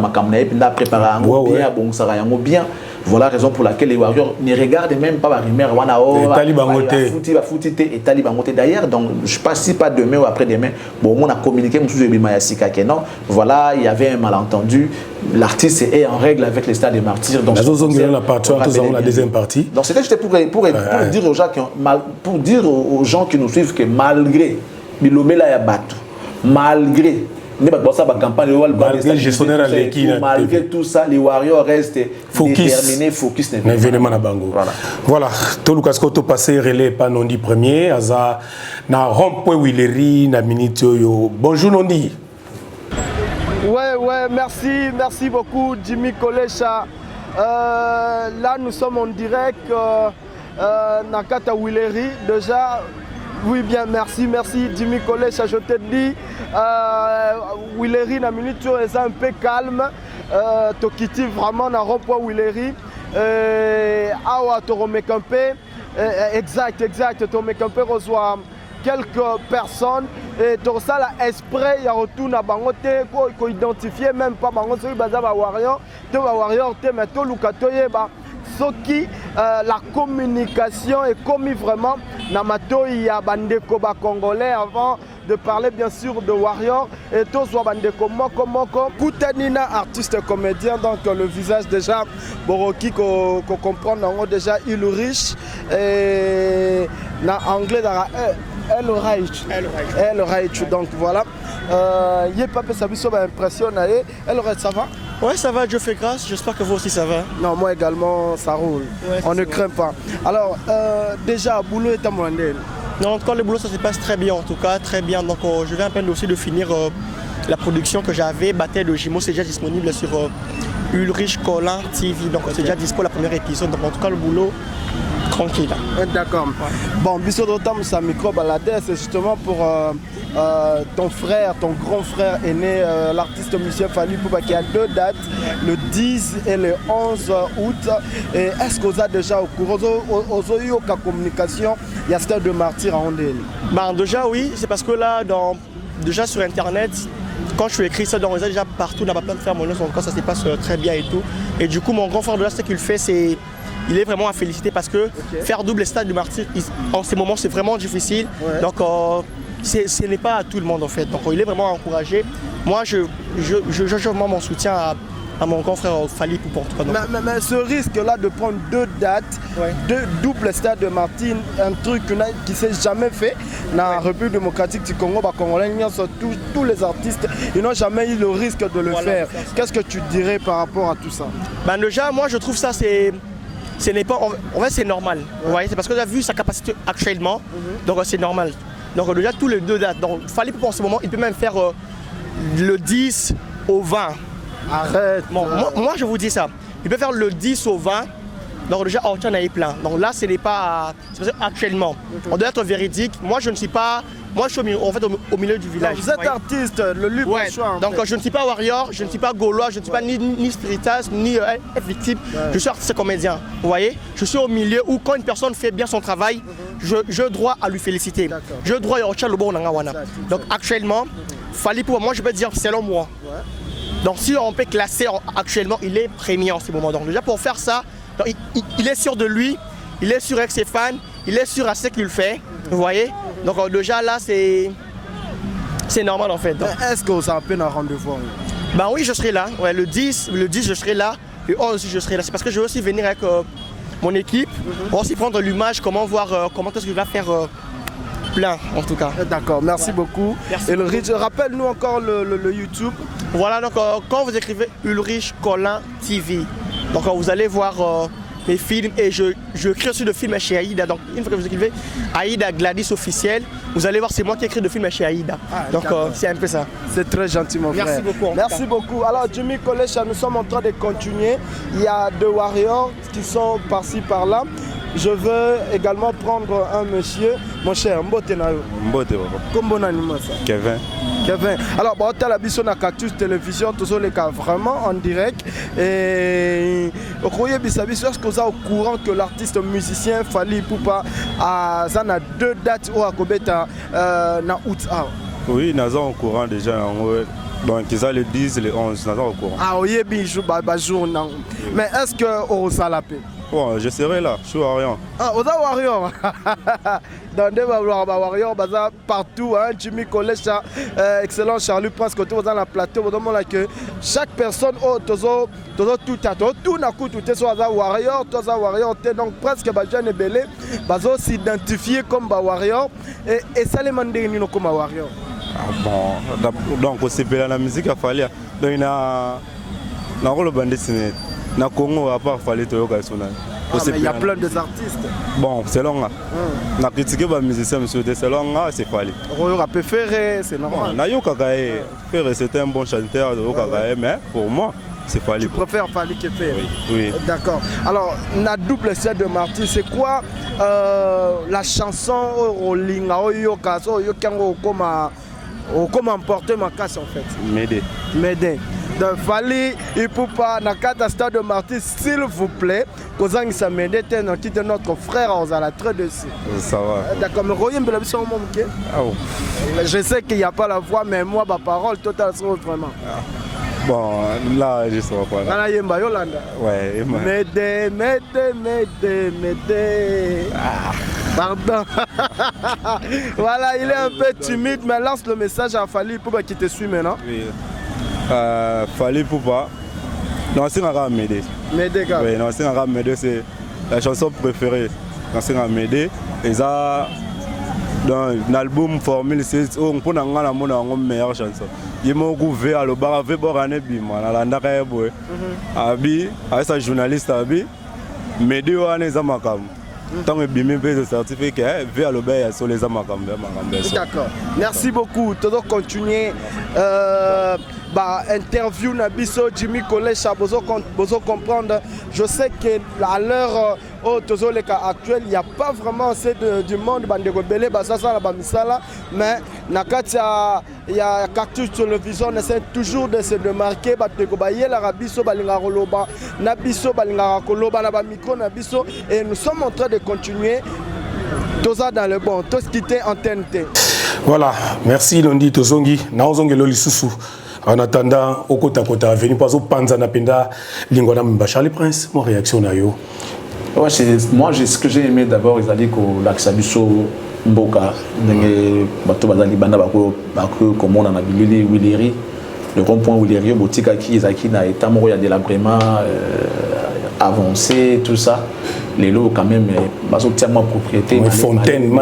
bien. Voilà la raison pour laquelle les Warriors ne regardent même pas la rumeur. D'ailleurs, donc, je ne sais pas si pas demain ou après-demain, bon, on a communiqué, non, voilà, il y avait un malentendu. L'artiste est en règle avec les Stades des Martyrs. Donc, la deuxième partie. Donc, c'était juste pour dire aux gens qui nous suivent que malgré Bilomela Yabatou, malgré malgré tout ça, les Warriors restent déterminés, focus. Voilà, tout le casque auto passé relais pas non dit premier, aza na rond-point Willery na minute yo. Bonjour Nondi. Ouais, merci beaucoup Jimmy Kolecha. Là nous sommes en direct Nakata Willery déjà. Oui, bien, merci Jimmy Kolecha, je te dis, Willery, la minute est un peu calme, Tokiti vraiment n'a pas Willery, Awa Toromekampe, exact, Toromekampe reçoit quelques personnes, et tout ça, là, esprit, il y a retour à Bangote, qu'on identifie même pas Bangote, il y a Warrior, mais tout le Soki, la communication est commis vraiment Namato il y a bandeko congolais avant de parler bien sûr de Warrior et tous soit bandeko moko Koutanina artiste comédien donc le visage déjà Boroki qu'on comprend déjà il riche et na anglais El Raichu donc voilà il pas ça m'a impressionné El Raichu ça va. Ouais, ça va, Dieu fait grâce. J'espère que vous aussi ça va. Non, moi également, ça roule. Ouais, on ne craint pas. Alors, déjà, boulot est à mon endroit. Non, en tout cas, le boulot, ça se passe très bien, en tout cas, très bien. Donc, je viens à peine aussi de finir la production que j'avais. Bataille de Jumeaux, c'est déjà disponible sur Ulrich Collin TV. Donc, c'est déjà dispo la première épisode. Donc, en tout cas, le boulot, tranquille. D'accord. Ouais. Bon, Bissot d'Otam, sa micro-baladeur, c'est justement pour ton frère, ton grand frère aîné, l'artiste musicien Fally Poupa qui a 2 dates, le 10 et le 11 août. Est-ce que vous avez déjà au courant de la communication, il y a Stade de Martyrs à Ondel? Déjà oui, c'est parce que là, déjà sur internet, quand je suis écrit ça, donc déjà partout, on a pas plein de faire mon nom, quand ça se passe très bien et tout. Et du coup, mon grand frère de là, ce qu'il fait, c'est il est vraiment à féliciter parce que faire double Stade de Martyrs, en ces moments, c'est vraiment difficile. Ouais. Donc, ce n'est pas à tout le monde en fait. Donc, il est vraiment encouragé. Moi, je vraiment mon soutien à mon grand frère Fally Poupa. Mais ce risque-là de prendre 2 dates, 2 doubles Stades de Martyrs, un truc qui ne s'est jamais fait dans la République démocratique du Congo, tous les artistes, ils n'ont jamais eu le risque de le faire. Qu'est-ce que tu dirais par rapport à tout ça? Déjà, moi, je trouve ça, ce n'est pas, en fait, c'est normal. Vous voyez, c'est parce que tu as vu sa capacité actuellement, donc c'est normal. Donc déjà tous les 2 dates. Donc Fally Poupa en ce moment, il peut même faire le 10 au 20. Arrête. Bon, moi je vous dis ça. Il peut faire le 10 au 20. Donc déjà Orton est plein. Donc là ce n'est pas actuellement. On doit être véridique. Moi je ne suis pas. Moi je suis au milieu du village. Donc, vous êtes artiste, le libre choix. Donc je ne suis pas Warrior, je ne suis pas Gaulois, je ne suis pas ni Spiritas, ni victime. Je suis artiste comédien. Vous voyez? Je suis au milieu où quand une personne fait bien son travail, je dois à lui féliciter. Je dois à Orton le bon Nangawana. Donc actuellement, Fally Poupa, moi je peux dire selon moi. Donc si on peut classer actuellement, il est premier en ce moment. Donc déjà pour faire ça, donc, il est sûr de lui, il est sûr avec ses fans, il est sûr à ce qu'il fait. Vous voyez? Donc déjà là c'est normal en fait. Est-ce que ça a peine un rendez-vous? Ben oui, je serai là. Ouais, le 10, je serai là. Le 11 aussi, je serai là. C'est parce que je vais aussi venir avec mon équipe. On va aussi prendre l'image, comment voir, comment est-ce que je vais faire plein, en tout cas. D'accord, merci beaucoup. Merci. Et Ulrich, rappelle-nous encore le YouTube. Voilà, donc quand vous écrivez Ulrich Collin TV, donc vous allez voir mes films et je crée aussi de films chez Aïda. Donc une fois que vous écrivez Aïda Gladys officiel, vous allez voir c'est moi qui écris de films chez Aïda. Donc c'est un peu ça. C'est très gentil mon frère. Merci beaucoup. Merci beaucoup. Alors Jimmy Kolecha, nous sommes en train de continuer. Il y a deux warriors qui sont par-ci par-là. Je veux également prendre un monsieur, mon cher Mbote Nayo. Mbote papa. Comment on anime ça? Kevin. Kevin. Alors, bon, tu as la biso na Cactus Télévision, tous les cas vraiment en direct. Et au courrier Bissabiso, est-ce que vous êtes au courant que l'artiste musicien Fally Ipupa a deux dates au Akobeta na août? Oui, nous sommes au courant déjà. Donc, ils ont le 10 et le 11, nous sommes au courant. Ah, oui, bien jour. Mais est-ce que vous salapé? Bon, je serai là, je suis warrior. Ah, vous êtes warrior. Dans des warriors, partout, hein, Jimmy Kolecha, excellent Charlie Prince, quand vous êtes dans la plateau, vous demandez que chaque personne, tout n'a coup, tout est soit warrior, donc presque les gens belé, s'identifier comme warrior, et ça les mande comme warrior. Ah bon, donc c'est bien la musique à Fally. Donc il y a un rôle de bande dessinée. Na Congo à part Fally Toyoka Sonal. Il y a plein d'artistes. Bon, c'est long. On a critiqué les musiciens, monsieur, c'est long, c'est Fally. On a préféré, c'est normal. Nayo Kakae, c'était un bon chanteur de Kakae, mais pour moi, c'est Fally. Tu préfères Fally que Ferré? Oui. D'accord. Alors, la double set de Marty, c'est quoi la chanson Rolling, comment emporter ma casse en fait? M'aider. Donc Fally Ipupa Nakata Stade de Marty, s'il vous plaît, Kozang ça m'aider, de notre frère, on a la très dessus. Ça va. D'accord, mais Royem Belabison, je sais qu'il n'y a pas la voix, mais moi, ma parole totale, c'est vraiment. Bon, là, je ne sais pas. Là, Yemba Yolanda. Ouais, m'aider. Pardon. Voilà, il est un peu timide, mais lance le message à Fally Ipupa qui te suit maintenant. Oui. Fally Ipupa. Non, c'est un m'aider. M'aider, quand même. Oui, non, c'est un m'aider, c'est la chanson préférée. Non, c'est un m'aider. Et ça, dans l'album Formule 6, on peut avoir une meilleure chanson. Il m'a ouvert à l'obar, avec Borané Bima, à la Ndakayaboue. Abi, avec sa journaliste Abi, m'aider à les amakam. Tant que Bimé peut se certifier vers le bail sur les amakam. D'accord. Merci beaucoup. Tout le continuer. Interview Nabiso Jimmy Kolecha, besoin comprendre. Je sais qu'à l'heure actuelle, il n'y a pas vraiment assez du monde de rebelles, mais il y a Cactus Télévision, on essaie toujours de se démarquer, et nous sommes en train de continuer. Tout ça dans le bon, tout ce qui était antenne. Voilà, merci Londi Tozongi, Naozongi Lolisusu. En attendant, au côté à côté, venu pas au Panza Napenda, Lingwana Mba Charlie Prince, mon réaction à yo. Ouais, moi, ce que j'ai aimé d'abord, ils ont dit que l'Aksabiso Mboka, Bato Bazali Banda Bako, comme on en a dit, Willeri, le rond-point Willeri, Botika qui est acquis, il y a de la vraiment avancé, tout ça. Les lots, quand même, ma propriété. Fontaine,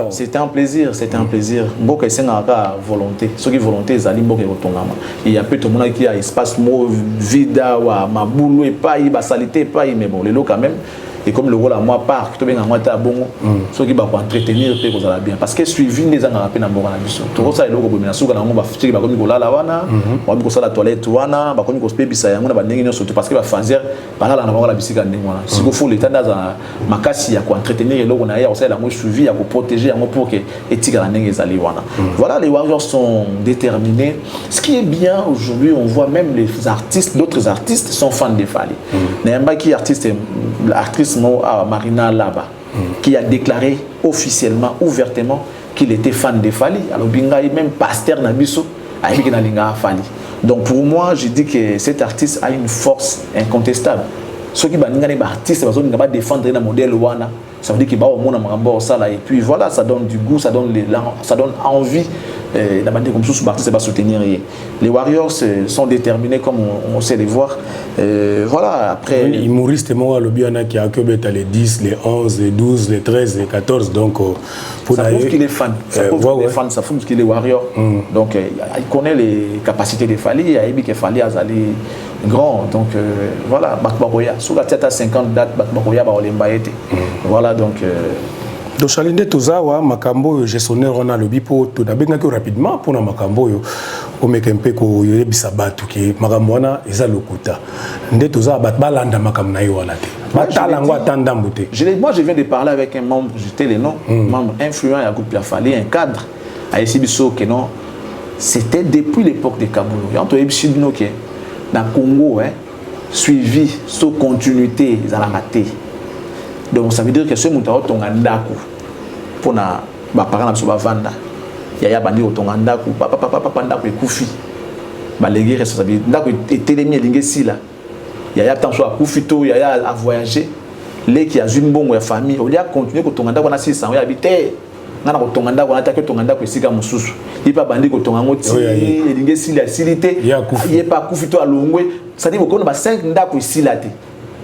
c'était un plaisir, c'était un plaisir. Mboka, c'est une volonté. Ceux qui volonté, ils allaient Mboka. Il y a peu de monde qui a espace vide, ma boulot et pas, ma salité, pas, mais bon, les lots, quand même. Et comme le rôle à moi part, tout bien à moi bon, ceux qui vont entretenir peut vous allez bien parce que suivi les gens à peine à mon ambition. Tout ça est logo bien sûr quand on va faire comme Nicolas Lawana, on va ça la toilette wana, ba comme ko spé bisa yango na ba ndenge surtout parce que ba fazer bana la na la bisika ndenge wana. Si vous faut l'état dans makasi ya ko entretenir et logo na ya ça la mo suivi ya ko protéger yango pour que etika la ndenge ezali wana. Voilà, les Warriors sont déterminés. Ce qui est bien aujourd'hui, on voit même les artistes, d'autres artistes sont fans de Fally. N'importe qui artiste à Marina Laba, qui a déclaré officiellement, ouvertement, qu'il était fan de Fally. Alors, Binga est même pasteur Nabiso, a dit qu'il a Fally. Donc, pour moi, je dis que cet artiste a une force incontestable. Ceux qui sont des artistes, ils vont défendre le modèle Wana. Ça veut dire qu'il va au monde à ça là. Et puis voilà, ça donne du goût, ça donne envie la bande comme sous Bartis va soutenir. Les Warriors sont déterminés comme on sait les voir. Voilà, après. Les humoristes, moi, le bien qui a que les 10, les 11, les 12, les 13, les 14. Donc, pour ça prouve qu'il est fan. Ça prouve qu'il est fan, ça prouve qu'il est Warrior. Donc, il connaît les capacités de Fali. Il a dit que Fali a allé grand. Donc, voilà, Bakbaroya. Sous la tête à 50 dates, Bakbaroya va aller mbaïter. Voilà, donc. Donc, Chalinde Tozawa, Makambo, gestionnaire, on a le bipo, tout d'abord, rapidement, pour Makambo, on met un peu ko yebisabatu ki Makamwana, ils a le kuta. Nde Tozawa, Batbalanda Makamna Yoanate. Batalangwa Tandambute. Moi, je viens de parler avec un membre, j'étais les noms, membre influent à Groupe Piafali, un cadre à Esibiso, que non, c'était depuis l'époque de Kaboulou. Il y a un peu de dans le Congo, suivi, sous continuité, ils ont raté. Donc ça veut dire que ce moutard est un ndaku pour na ba parents na vanda yaya bandi otonga ndaku papa ndaku ekufi ba léguer responsabilité ndaku etelemi elinge sila yaya tant so akufi to yaya a voyager les qui a une bonne famille on a continuer ko tonga ndaku na 600 ya habiter ngana ko tonga ndaku na take tonga ndaku esika mususu ipa bandi ko tonga ngoti elinge sila silité yepa akufi to alongwe ça dit ko na 5 ndaku sila te.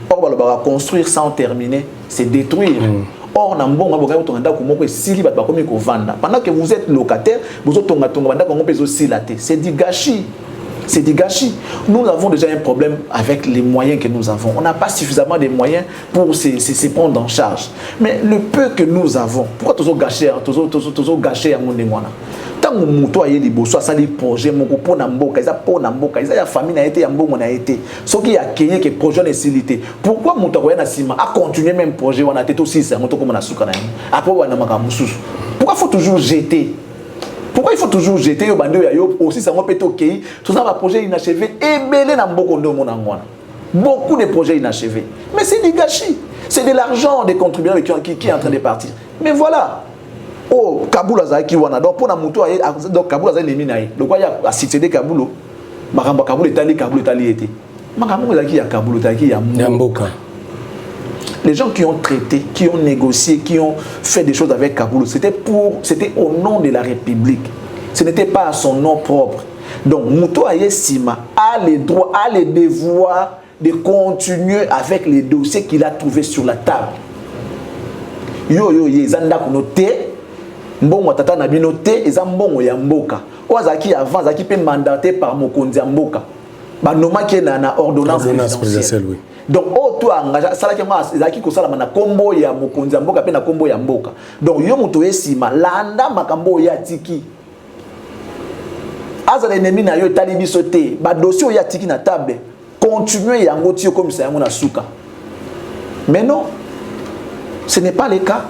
Or, on va construire sans terminer, c'est détruire. Or, pendant que vous êtes locataire, c'est du gâchis. C'est du gâchis. Nous avons déjà un problème avec les moyens que nous avons. On n'a pas suffisamment de moyens pour se prendre en charge. Mais le peu que nous avons, pourquoi toujours gâcher à mon démoine? Tant que nous avons des beaux projets, nous avons des familles, ce qui a créé que projet de facilité. Pourquoi nous avons continué même projet, on a été aussi, après on a pourquoi il faut toujours jeter? Pourquoi il faut toujours jeter au bandé aussi ça va péter au pays? Tout ça va projet inachevé et belé dans beaucoup de monde. Beaucoup de projets inachevés. Mais c'est du gâchis. C'est de l'argent des contribuables qui est en train de partir. Mais voilà. Oh, Kaboul Azaki wana donc pour na muto donc Kaboul Azaki leminaye. Donc il y a succédé Kaboul. Makamba Kaboul Etali était. Makamba Azaki ya Kaboul Etali ya Mboka. Les gens qui ont traité, qui ont négocié, qui ont fait des choses avec Kaboul, c'était au nom de la République. Ce n'était pas à son nom propre. Donc Mouto Ayesima a les droits, a les devoirs de continuer avec les dossiers qu'il a trouvés sur la table. Yezanda konoté, mbongo tata na binoté, ezambongo ya mboka. Ozaki avant, zaki pe mandaté par Mokonzi mboka. Ba noma ki na ordonnance présidentielle. Oui. Donc auto engagé sala ke ma ezaki ko sala na kombo ya Mokonzi mboka pe na kombo ya mboka. Donc yo muto esima landa makambo ya tiki. Aza l'ennemi na yo tali bisoté, ba dossier ya tiki na table. Continuer yango tio comme ça yango na suka. Mais non. Ce n'est pas le cas.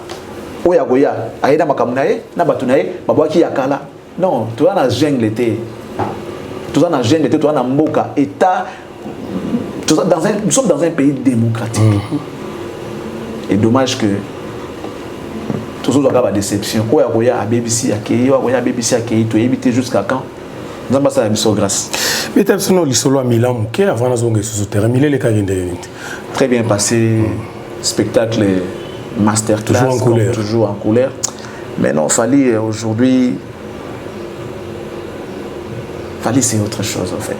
Oya goya, aïda makamunaye, na batunaye, babaki yakala. Non, tu as la jungle été. Tu as la jungle été, tu as la mboka. État. Nous sommes dans un pays démocratique. Et dommage que tous autres la déception. Oya goya à BBC accueilli, oya goya BBC accueilli, tu es évité jusqu'à quand? Nous avons ça la grâce. Mais tu as besoin de l'isolo à Milan, qui est avant la zone sur ce terrain, les très bien passé, spectacle. Masterclass, toujours en couleur. Mais non, Fali aujourd'hui, Fali c'est autre chose en fait.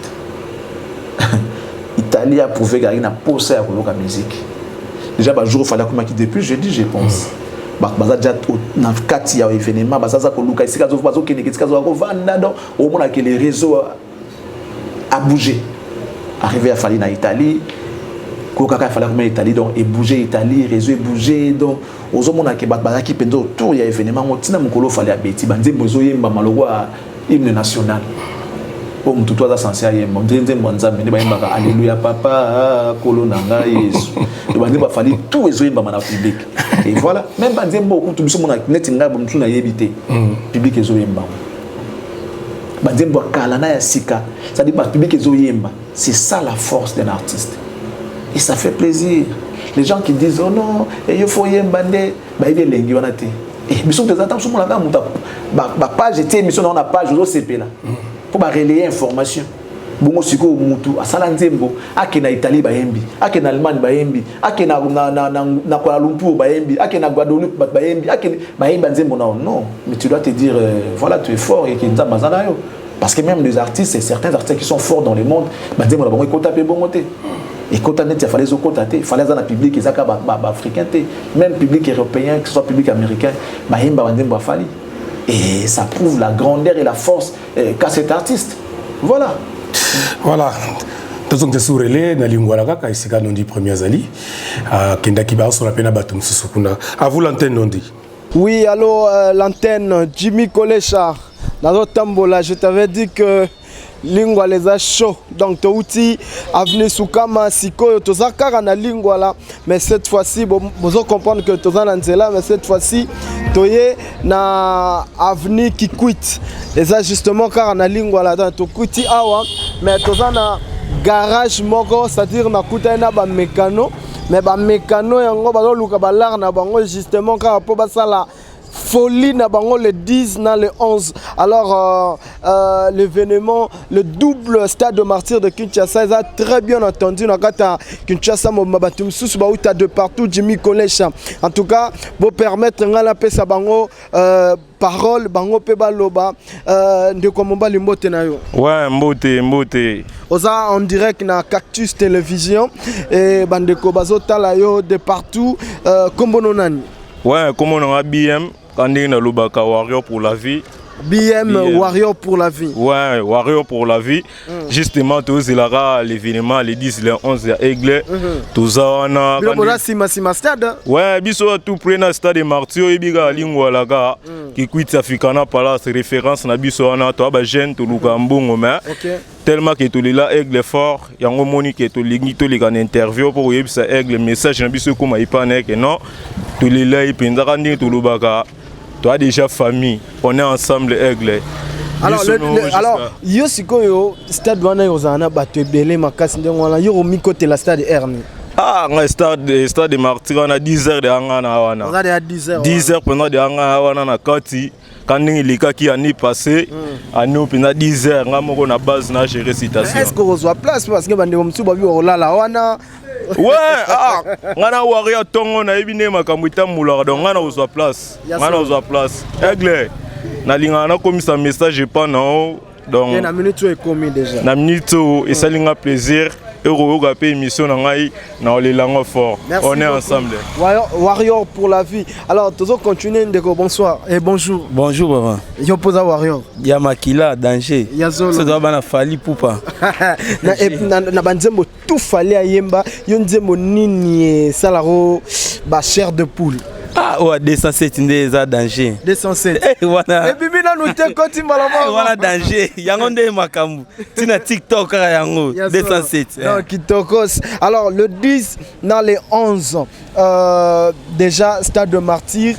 Italie a prouvé qu'il a posé à la musique. Déjà, le jour où Fali a commencé depuis jeudi, je pense. Baza déjà dans le cadre de l'événement, baza koluka ici kazo bazo keneke kazo ko vanda donc au moins que les réseaux a bougé. Arrivé à Fali en Italie. Kokaka fallait comme Italie donc et bouger Italie réseau bouger donc aux hommes qui battent qui pendant autour il y a événement tina mukolo fallait abeti banze bozo yemba malogwa hymne national comme tout toi censé yemba nzenze mwanzambe ne bayemba alléluia papa kolo nanga yesu donc banze ba fallait tout réseau yemba na public et voilà même banze beaucoup tout biso mona net nga bo mtuna yebité public réseau yemba banze bo kala na ya sika ça dit pas public réseau yemba c'est ça la force d'un artiste. Et ça fait plaisir. Les gens qui disent oh non, il faut y aller, bah il est l'enguion. Et mais sont des attentes sur mon langage, bah page était émission dans la page de CP là pour relayer information. bongo siko mutu asala nzembo ake na Italie bayembi ake na Allemagne bayembi ake na Kuala Lumpur bayembi ake na Guadeloupe bayembi ake bayemba nzembo non mais tu dois te dire voilà tu es fort et que nzamba zana yo parce que même les artistes et certains artistes qui sont forts dans le monde nzembo na bango ikota pe bongo te et quand on il fallait les contacter, il fallait les public et ça africain même public européen que ce soit public américain bayemba nzembo fali et ça prouve la grandeur et la force qu'a cet artiste. Voilà. Voilà. Tozong te sourele na lingwala kaka isika nondi premier ali kenda kiba sur la pena batum susukuna. À vous l'antenne nondi. Oui, allô l'antenne Jimmy Kolecha. Dans notre tambola, je t'avais dit que lingwa les a chaud. Donc to outil avenue Soukama Siko tozakara na lingwa là, mais cette fois-ci vous comprendre que tozana nzela mais cette fois-ci toye na avenue Kikwit. Les ajustements car na lingwa là dans to kwiti awa mais tozana garage moko, c'est-à-dire na kutana ba mécano mais ba mécano yango ba luka ba lar na bango justement car po ba sala folie na bango le 10 na le 11. Alors l'événement, le double stade de martyrs de Kinshasa, ils ont très bien entendu na kata Kinshasa mabatum sous ba uta de partout Jimmy Kolecha. En tout cas, pour permettre ngala pesa bango parole bango pe baloba de komomba limbote na yo. Ouais, mbote. Oza en direct na Cactus Télévision et bandeko bazotala yo de partout kombono nani. Ouais, comme on a BM, quand on a Lubaka Warrior pour la vie. BM Warrior pour la vie. Ouais, Warrior pour la vie. Justement, tous l'événement, les 10, les 11 à Aigle. Tout ça, on a. Sima stade. Ouais, biso tout près na stade Martio et biga lingwa laga qui quitte Africana Palace référence na biso on a toi ba jeune to lukambongo mais tellement que tout là Aigle fort yango monique to lingi to les interview pour yebisa Aigle message na biso comme ipane que non tout là ipinda kandi to lubaka toi déjà famille on est ensemble Aigle. Alors yo sikoyo stade wana yozana bato ebele makasi ndenge wana yo mi côté la stade Erni. Ah, on stade de Martyr, on a 10 heures de hangana wana. On a 10 heures. 10 heures pendant de hangana wana na kati. Quand les cas qui année passé, à nous pendant 10 heures, on a base na gérer citation. Est-ce qu'on reçoit place parce que bande mtu babi olala wana. Ouais, ah, ngana warrior tongo na ebine makamwita mulaka donc ngana reçoit place. Ngana reçoit place. Aigle. Na lingana comme ça message pas non. Donc na minute est commis déjà. Na minute et ça linga plaisir. Euro émission na les langues fort. On est ensemble. Warrior pour la vie. Alors toujours continuer ndeko bonsoir et bonjour. Bonjour papa. Yo posa Warrior. Ya makila danger. Ça doit bana fali poupa. Na banzembo tout fali ayemba yo nzembo nini salaro ba chair de poule. Ah ouais 207 ndeza danger. 207. Eh wana. Et bibi na nous te koti malama. Wana danger. Yango nde makambu. Tina TikTok yango 207. Non kitokos. Alors le 10 dans les 11 déjà stade de martyr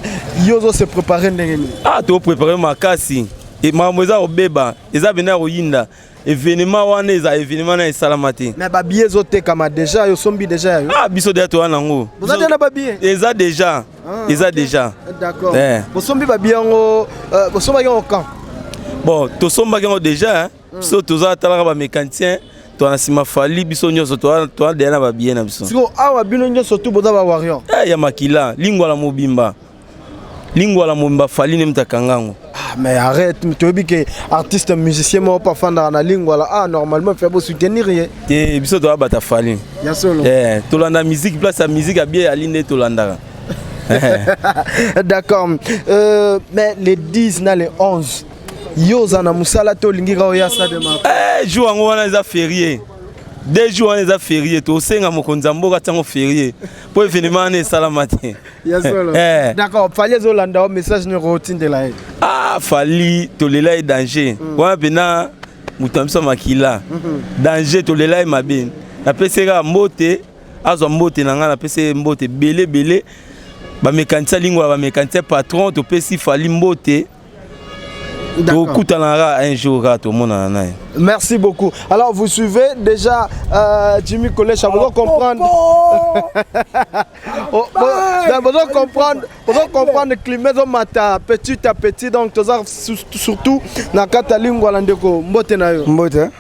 yozo se préparer ndenge. Ah to préparer makasi. Et mamoza obeba, eza bena oyinda. Événement wana eza événement na salamati. Mais ba billet zote kama déjà yo sombi déjà yo. Ah biso de to wana ngo. Vous avez na ba billet? Eza déjà. Eza déjà. D'accord. Vous sombi ba billet ngo vous somba ngo quand? Bon, to somba ngo déjà, biso toza talaka ba mécanicien, to na sima fali biso nyoso to de na ba billet na biso. Siko awa bino nyoso to boza ba warrior. Ya makila, lingwa la mobimba. Lingwa la mobimba fali ne mtakangango. Mais arrête, tu veux que artiste musicien moi pas fan dans la langue voilà ah normalement faire beau soutenir rien. Et biso to bata fali. Ya solo. To landa musique place la musique a bien aligné to landa. D'accord. Mais les 10 na les 11 yoza na musala to lingira oya ça demain. Jour ngo wana za férié. 2 jours on est férié to senga mokonza mboka tango férié. Pour événement ne salamati. Ya solo. D'accord, fallait zolanda au message ne routine de la. Ah fali to lela est danger. Wana bena mutamso makila. Danger to lela est mabe. Na pesera mbote azo mbote nanga na pese mbote belé ba mécanicien lingwa ba mécanicien patron to pesi fali mbote. Un jour, merci beaucoup. Alors vous suivez déjà Jimmy Kolecha, vous comprendre. Vous comprendre le climat de mata petit à petit donc surtout na kata lingwa landeko mbote na yo. Mbote.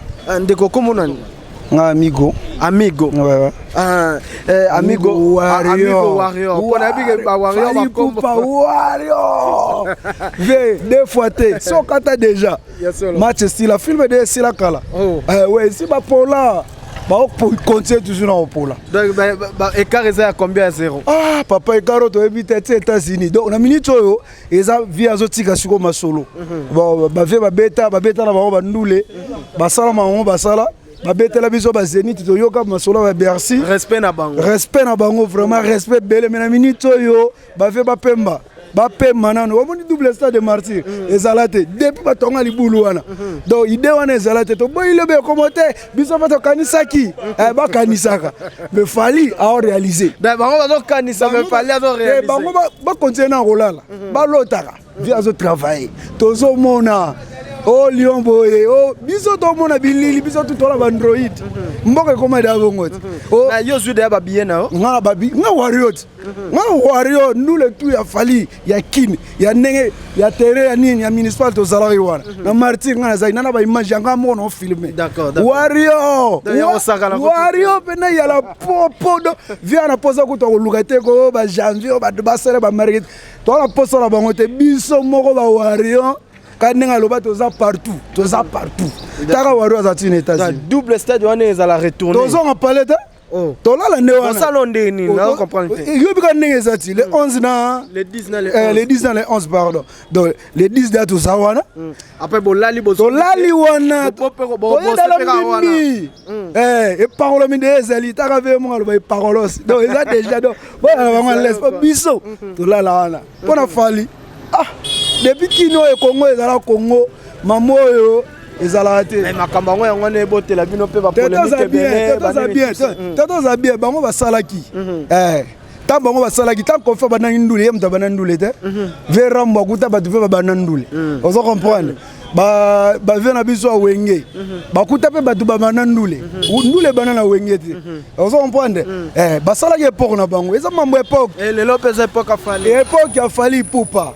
Ndeko Komonani. Amigo. Amigo. Ouais. Amigo Warrior. Amigo Warrior. On a vu que Warrior va comme Warrior. Deux fois T. Sokata déjà. Match style la film de Sila Kala. Ouais, si ba Pola. Pour continuer toujours dans Pola. Donc écart est à combien à 0? Ah papa écart to habite aux États-Unis. Donc na minute yo eza via zotika siko masolo. Bon ba ve ba beta na ba ndule. Ba sala ma ba sala. Babetela biso ba Zénith to yoka masolo ba Bercy. Respect na bango. Respect na bango vraiment respect belle mais na minute yo ba ve ba Pemba. Ba Pemba nano omoni double stade de martyr ezalate depuis ba tonga libulu wana. Donc idée wana ezalate to boy le be commenter biso ba to kanisaki ba kanisaka mais fali à réaliser. Bango ba to kanisa mais fali à réaliser. Bango ba continuer na rolala. Ba lotaka via zo travailler. Tozo mona oh Lyon boye oh biso to mona bilili biso to la Android mboka koma da bongo oh na yo zude ba bien na nga babi nga Warrior nous le tout ya fali ya kin ya nenge ya terre ya nini ya municipal to salari wana na martyr nga za ina na ba image nga mo no filmer d'accord Warrior pena ya la popo do via na posa ko to lukate ko ba janvier ba sere ba market to la posa la bango te biso moko ba Warrior Kanenga loba toza partout. Taka Warrior za tina États-Unis. Double stade wana ezala retourner. Tozo en palette. Oh. Tola la ne wana. Ça l'ondé ni, on comprend. Yobi ka nenga zati le 11 na le 10 na le 11. Les 10 na le 11 pardon. Donc les 10 da toza wana. Après bolali bozo. Tolali wana. Bo wana. Et parole mi de ezali taka ve mo loba parolos. Donc ça déjà donc voilà vraiment laisse pas biso. Tola la wana. Pona fali. Ah, depuis Kino et Congo, ils ont Congo, maman ezala te mais makambo ngo yango ne botela bino pe ba polémique bien bango basalaki tant bango basalaki tant qu'on fait banani ndule yemta banani ndule te vera mbakuta batu fe banani ndule ozo comprendre ba vena biso wenge bakuta pe batu banani ndule ndule banana wenge te ozo comprendre basalaki époque na bango eza mambo époque le lopez époque a fallu poupa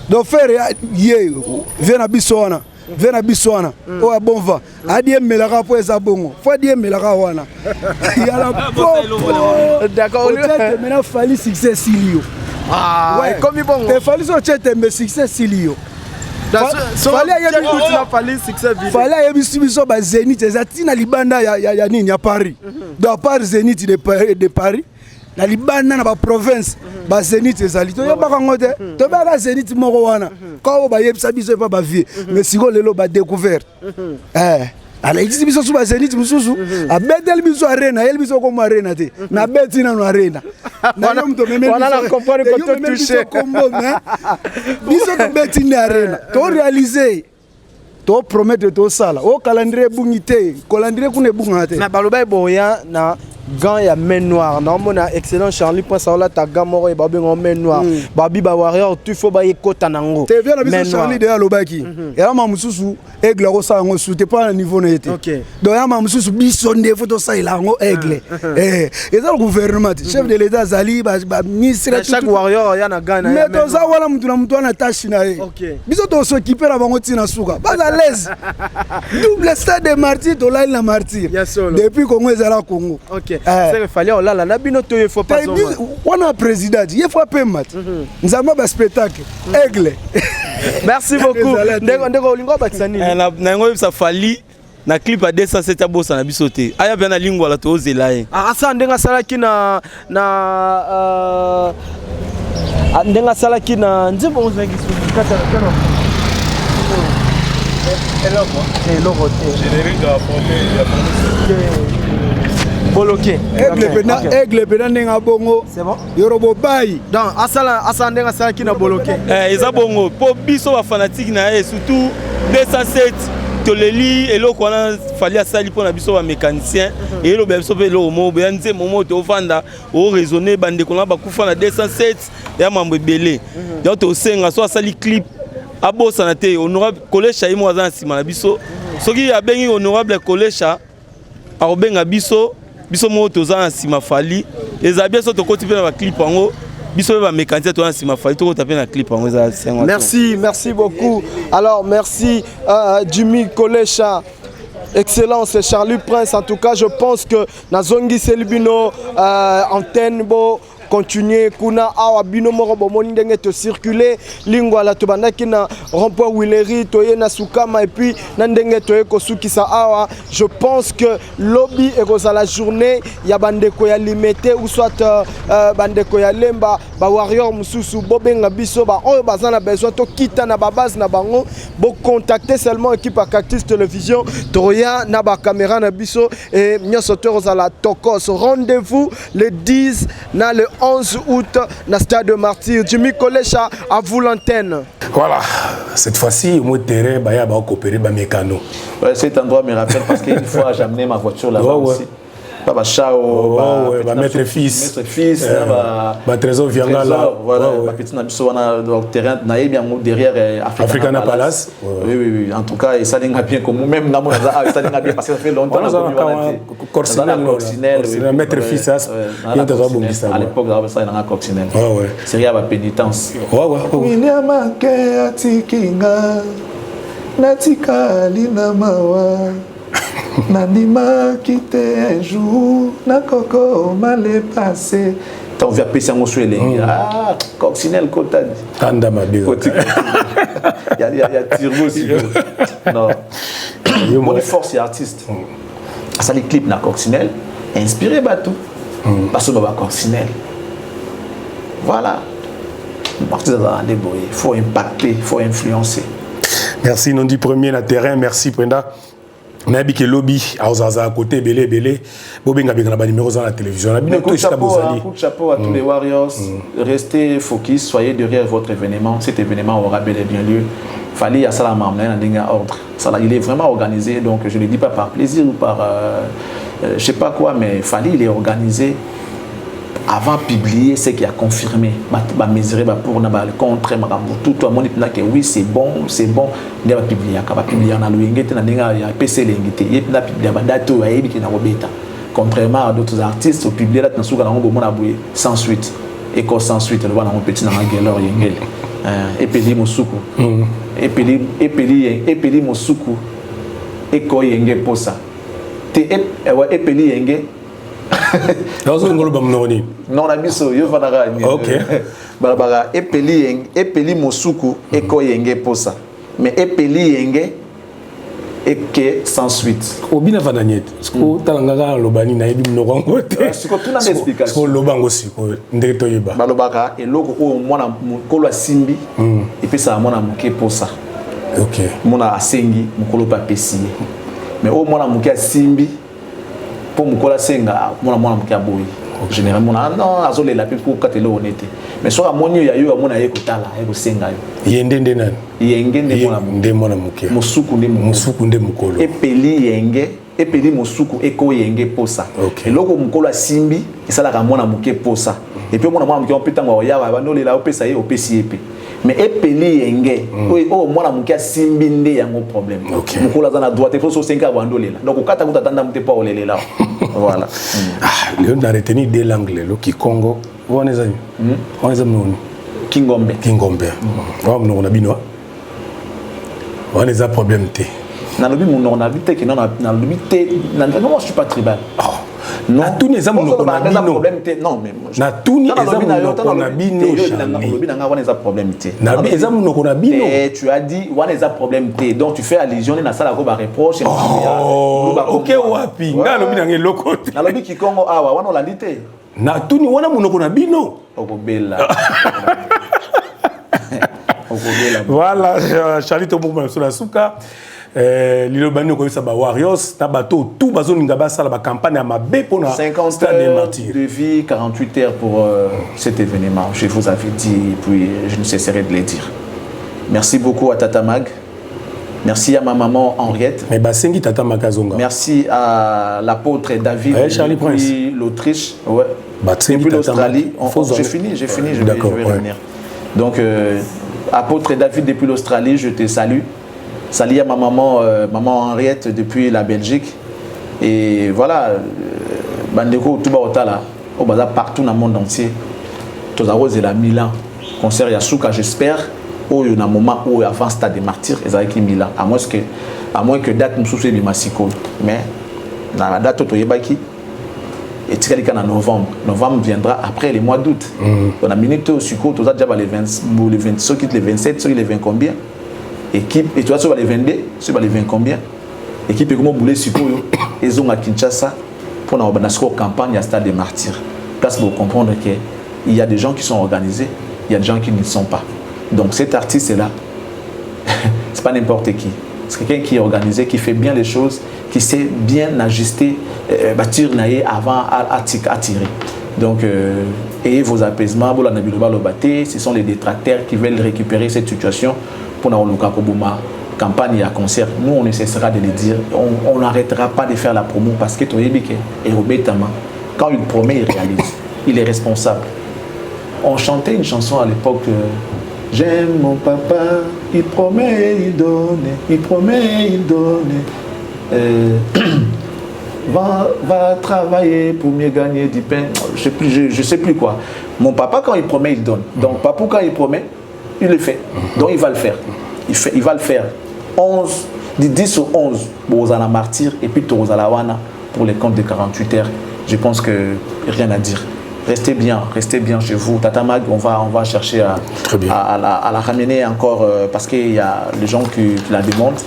do faire ye vena biso wana vena biswana o abonva adi emelaka po eza bongo fo adi emelaka wana ya la popo d'accord peut-être maintenant fali succès silio ouais comme bongo et fali so tete mais succès silio fali ayebi tout na fali succès ville fali ayebi biso ba Zénith ezati na libanda ya nini ya Paris donc par Zénith de Paris na libanda na ba province ba Zénith ezali to yebaka ngote to baka Zénith moko wana ko ba yebisa biso pa ba vie mais siko lelo ba découvert ala existe biso ba Zénith mususu abedel biso arena el biso ko arena te na beti na no arena na yom to meme voilà la comprendre que to touché combo mais biso to beti na arena to réaliser to promettre to sala o calendrier bungité calendrier kune bungate na baloba boya na gant ya main noire na mona excellent Charlie pense à la ta gamoro et babi en main noire babi ba Warrior tu faut ba yekota nango te bien la biso Charlie de alobaki et la mamususu aigle ko sa ngo sute pas à niveau na été donc ya mamususu biso nde photo ça il a ngo aigle et ça le gouvernement chef de l'état zali ba ministre chaque Warrior ya na gana mais to ça wala mutu na tâche na ye biso to s'occuper la bango tina suka pas à l'aise double stade de martyr to la martyr depuis Congo ezala Congo c'est fallait on là na bino to il faut pas on a président il faut pas mettre nous avons un spectacle aigle merci beaucoup ndeko olingo batsani na ngo ça fali na clip à 207 ya bossa na bisote aya bien na lingwa la to ozela ye asa ndenga salaki na ndenga salaki na nzimbo ozangi kata kana eloko générique à Boloké. Aigle pena nenga bongo. C'est bon. Yorobo bayi. Donc asa ndenga salaki na boloké. Eza bongo po biso ba fanatique na ye surtout 207 toleli eloko wana fali asali pona biso ba mécanicien et lo biso pe lo mo be nze momo to fanda o raisonner bande ko na ba kufa na 207 ya mambo belé. Donc to senga so asali clip abosa na te honorable Kolesha imo azana sima na biso. Soki ya bengi honorable Kolesha a benga biso mo toza na sima fali ezabia so to koti pe na ba clip ango biso ba mécanicien to na sima fali to taper na clip ango za merci beaucoup alors merci Jimmy Kolesha Excellence, Charlie Prince. En tout cas, je pense que Nazongi Selbino, antenne, continuer kuna awa bino moko bomoni ndenge to circuler lingwa la tobandaki na rond-point Willery toye na Sukama et puis na ndenge toye kosukisa awa. Je pense que lobby et la journée ya bandeko ya limité ou soit bandeko ya lemba ba warrior mususu bobenga biso ba oyo bazana besoin to kita na ba base na bango bo contacter seulement équipe à Cactus Télévision toya na ba caméra na biso et nyoso to la tokos. Rendez-vous le 10 na le 11 août na stade de Martyr. Jimmy Kolecha, à vous l'antenne. Voilà, cette fois-ci, au terrain, il y a coopérer avec mécano. Ouais, cet endroit me rappelle parce qu'une fois j'ai amené ma voiture là-bas aussi. Pas Chao, maître fils, trésor Viangala, voilà, ma petite nabiso na terrain na bien derrière Africana Palace. Oui, en tout cas, ça n'a bien comme même na mona ça n'a bien parce que ça fait longtemps Corsinel, maître fils à l'époque ça na Corsinel. C'est rien à pénitence. William ke atikinga natika lina mawa Nandima quitté un jour, na coco mal passé. T'as envie de passer en souhait les ah, Coccinelle Cotad. Tanda ma bio. Il y a Tirgo aussi. Non. Mon force est artiste. Ça les clips na Coccinelle, inspiré bateau. Parce que ma Coccinelle. Voilà. Il faut impacter, il faut influencer. Merci Nondi premier na terrain, merci Brenda. Nabi ke lobby à Ozaza à côté belé bobenga benga na ba numéros dans la télévision na bino to chapeau à tous les Warriors, restez focus, soyez derrière votre événement. Cet événement aura bel et bien lieu. Fali à Salama na ndinga ordre. Ça il est vraiment organisé, donc je ne le dis pas par plaisir ou par je sais pas quoi, mais Fali il est organisé avant de publier ce qui a confirmé, mesurer pour le contre, tout le monde dit que oui c'est bon, il va publier, dans le il y a PC il va publier date contrairement à d'autres artistes, publier là sans suite, et sans suite, le voir dans petit dans galère yengel, et puis musuku, et puis musuku, et ko yengel pour ça, et puis yengel. Non, la biso, yo vanara. Ok. Barbara, epeli mosuku, eko yenge posa. Mais epeli yenge, eke sans suite. Obina vananyet. Sko talangaka lobani na ebi mnongo te. Sko tuna explication. Sko lobango siko ndeto yeba. Balobaka eloko o mwana mukolo simbi, et puis ça mwana muke posa. Ok. Mwana asengi mukolo pa pesi. Mais o mwana muke simbi pour mukola senga mwana muke boyi. Généralement non azole la plus pour katelo honnête mais soit amoni ya yo amona yeko tala yeko senga yo yende ndenani yenge nde mwana muke musuku nde mukolo epeli yenge epeli musuku eko yenge posa okay. Eloko mukolo simbi esala ka mwana muke posa et puis mwana muke opeta ngo ya ba no lela opesa ye opesi epe mais epeli yenge o mwana muke simbi nde yango problème mukolo za na droite faut so senga bando lela donc okata kutatanda mute pa olelela voilà. Léon a retenu deux langues, le Kikongo. Où on est allé? On est allé Kingombe. Kingombe. On a bino. On est à problème té. Dans le but on a habité que dans le but moi je suis pas tribal. Non, tous les hommes on a bino. Non mais na tous les hommes on a bino. Le but on a problème té. Na les hommes on a bino. Et tu as dit on a problème té. Donc tu fais allusion na sala ko ba reproche. OK wapi. Na le but na loko. Na le but Kikongo awa wana landité. Na tous ni wana monoko na bino. Okobela. Voilà, Charlie Tomouma sur la souka. Lilo bani ko sa ba Warriors ta bateau tout bazoninga ba sala ba campagne à mabe pour na 50 heures de vie, 48 heures pour cet événement. Je vous avais dit et puis je ne cesserai de le dire. Merci beaucoup à Tata Mag. Merci à ma maman Henriette. Mais basengi Tata Makazonga. Merci à l'apôtre David depuis l'Autriche. Ouais. Depuis l'Australie. J'ai fini, je vais revenir. Donc apôtre David depuis l'Australie, je te salue. Salut à ma maman, maman Henriette depuis la Belgique. Et voilà, Bandeko, tout là, partout dans le monde entier. Tous à Rose et la Milan, concert Yasuka, j'espère. où il y a un moment où avant Stade des Martyrs, ils avaient Milan. À moins que date nous soucie de Massiko. Mais dans la date où il y a et tu en novembre. Novembre viendra après les mois d'août. On a minute au sucre, tu as déjà les 20, ceux qui les 27, ceux qui les 20 combien. Équipe, et tu vois, sur les 22, sur les 20 combien. Équipe est comme boulet sucre, ils ont à Kinshasa pour une campagne à Stade des Martyrs. Place pour comprendre qu'il y a des gens qui sont organisés, il y a des gens qui ne sont pas. Donc cet artiste-là, c'est pas n'importe qui. C'est quelqu'un qui est organisé, qui fait bien les choses, qui sait bien ajuster, bâtir avant à tirer. Donc, ayez vos apaisements, ce sont les détracteurs qui veulent récupérer cette situation pour nous campagne à concert. Nous, on ne cessera de le dire. On n'arrêtera pas de faire la promo parce que quand il promet, il réalise. Il est responsable. On chantait une chanson à l'époque. J'aime mon papa, il promet, il donne, il promet, il donne. Va travailler pour mieux gagner du pain. Je sais plus quoi. Mon papa, quand il promet, il donne. Donc, papa, quand il promet, il le fait. Donc, il va le faire. Il va le faire. 10 ou 11 pour la martyr et puis pour la wana pour les comptes de 48 heures. Je pense que rien à dire. Restez bien chez vous. Tata Mag, on va chercher à la ramener encore parce qu'il y a les gens qui la demandent.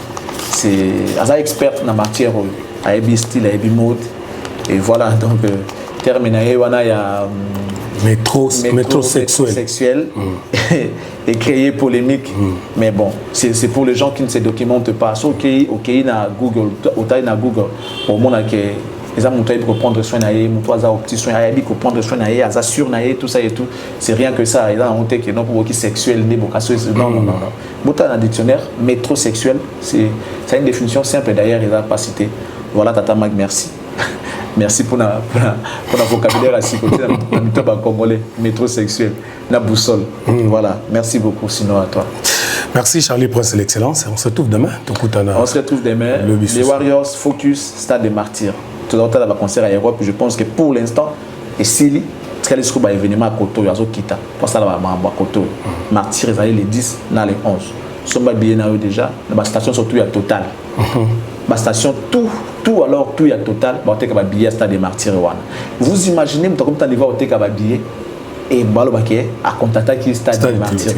C'est un expert dans la matière, à Ebi style, à Ebi mode. Et voilà, donc, terminé, il y a métro sexuel et créer polémique. Mais bon, c'est pour les gens qui ne se documentent pas. Ok, na Google, au monde les gens pour prendre soin d'eux, pour petit soin d'eux, pour prendre soin d'eux, assure tout ça et tout. C'est rien que ça. Ils ont monté que non pour qui sexuel, non. Dans un dictionnaire, métrosexuel, c'est une définition simple d'ailleurs, il n'a pas cité. Voilà, Tata Mag, merci. Merci pour la vocabulaire à côté dans le congolais, métrosexuel, la boussole. Voilà, merci beaucoup, sinon à toi. Merci Charlie Prince de l'excellence. On se retrouve demain. On se retrouve demain. Les Warriors, Focus, Stade des Martyrs. Tout à l'heure, on va concert à Europe. Je pense que pour l'instant, et Sili, parce qu'il y a un événement à Koto, il y a Kita. Pour ça, là, à Koto. Martyrs, ils les 10, dans les 11. Ils sont bien déjà. La station, surtout, il y a Total. La station, tout il y a Total. Il y a billet Stade des Martyrs. Vous imaginez, comme tu arrives au billet et à contacter qui Stade des Martyrs.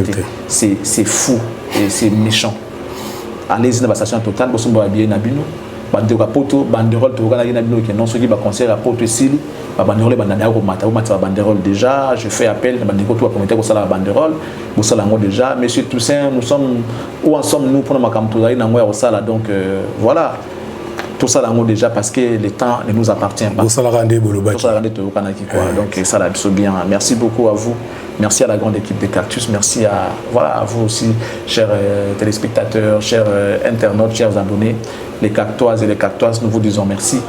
C'est fou et c'est méchant. Allez-y dans la station Total, vous avez billet Nabino. Bandera poto banderole to kana ina bino ke non soki ba concert à poto sili ba banderole bandana ko mata banderole déjà je fais appel na bandeko to comité ko sala banderole bo sala ngo déjà monsieur Toussaint nous sommes où ensemble nous pour ma campagne na ngo ya sala donc voilà tout ça là déjà parce que le temps ne nous appartient pas. Donc ça là bien. Merci beaucoup à vous. Merci à la grande équipe des Cactus. Merci à vous aussi, chers téléspectateurs, chers internautes, chers abonnés, les Cactoises et les Cactoises. Nous vous disons merci.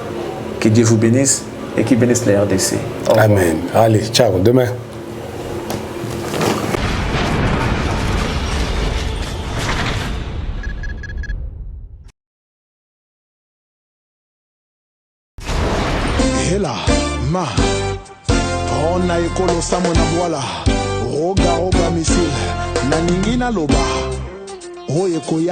Que Dieu vous bénisse et qu'il bénisse la RDC. Amen. Allez, ciao. Demain. Hela ma ona ekolo samo na bwala roga misil na ningina loba oye koya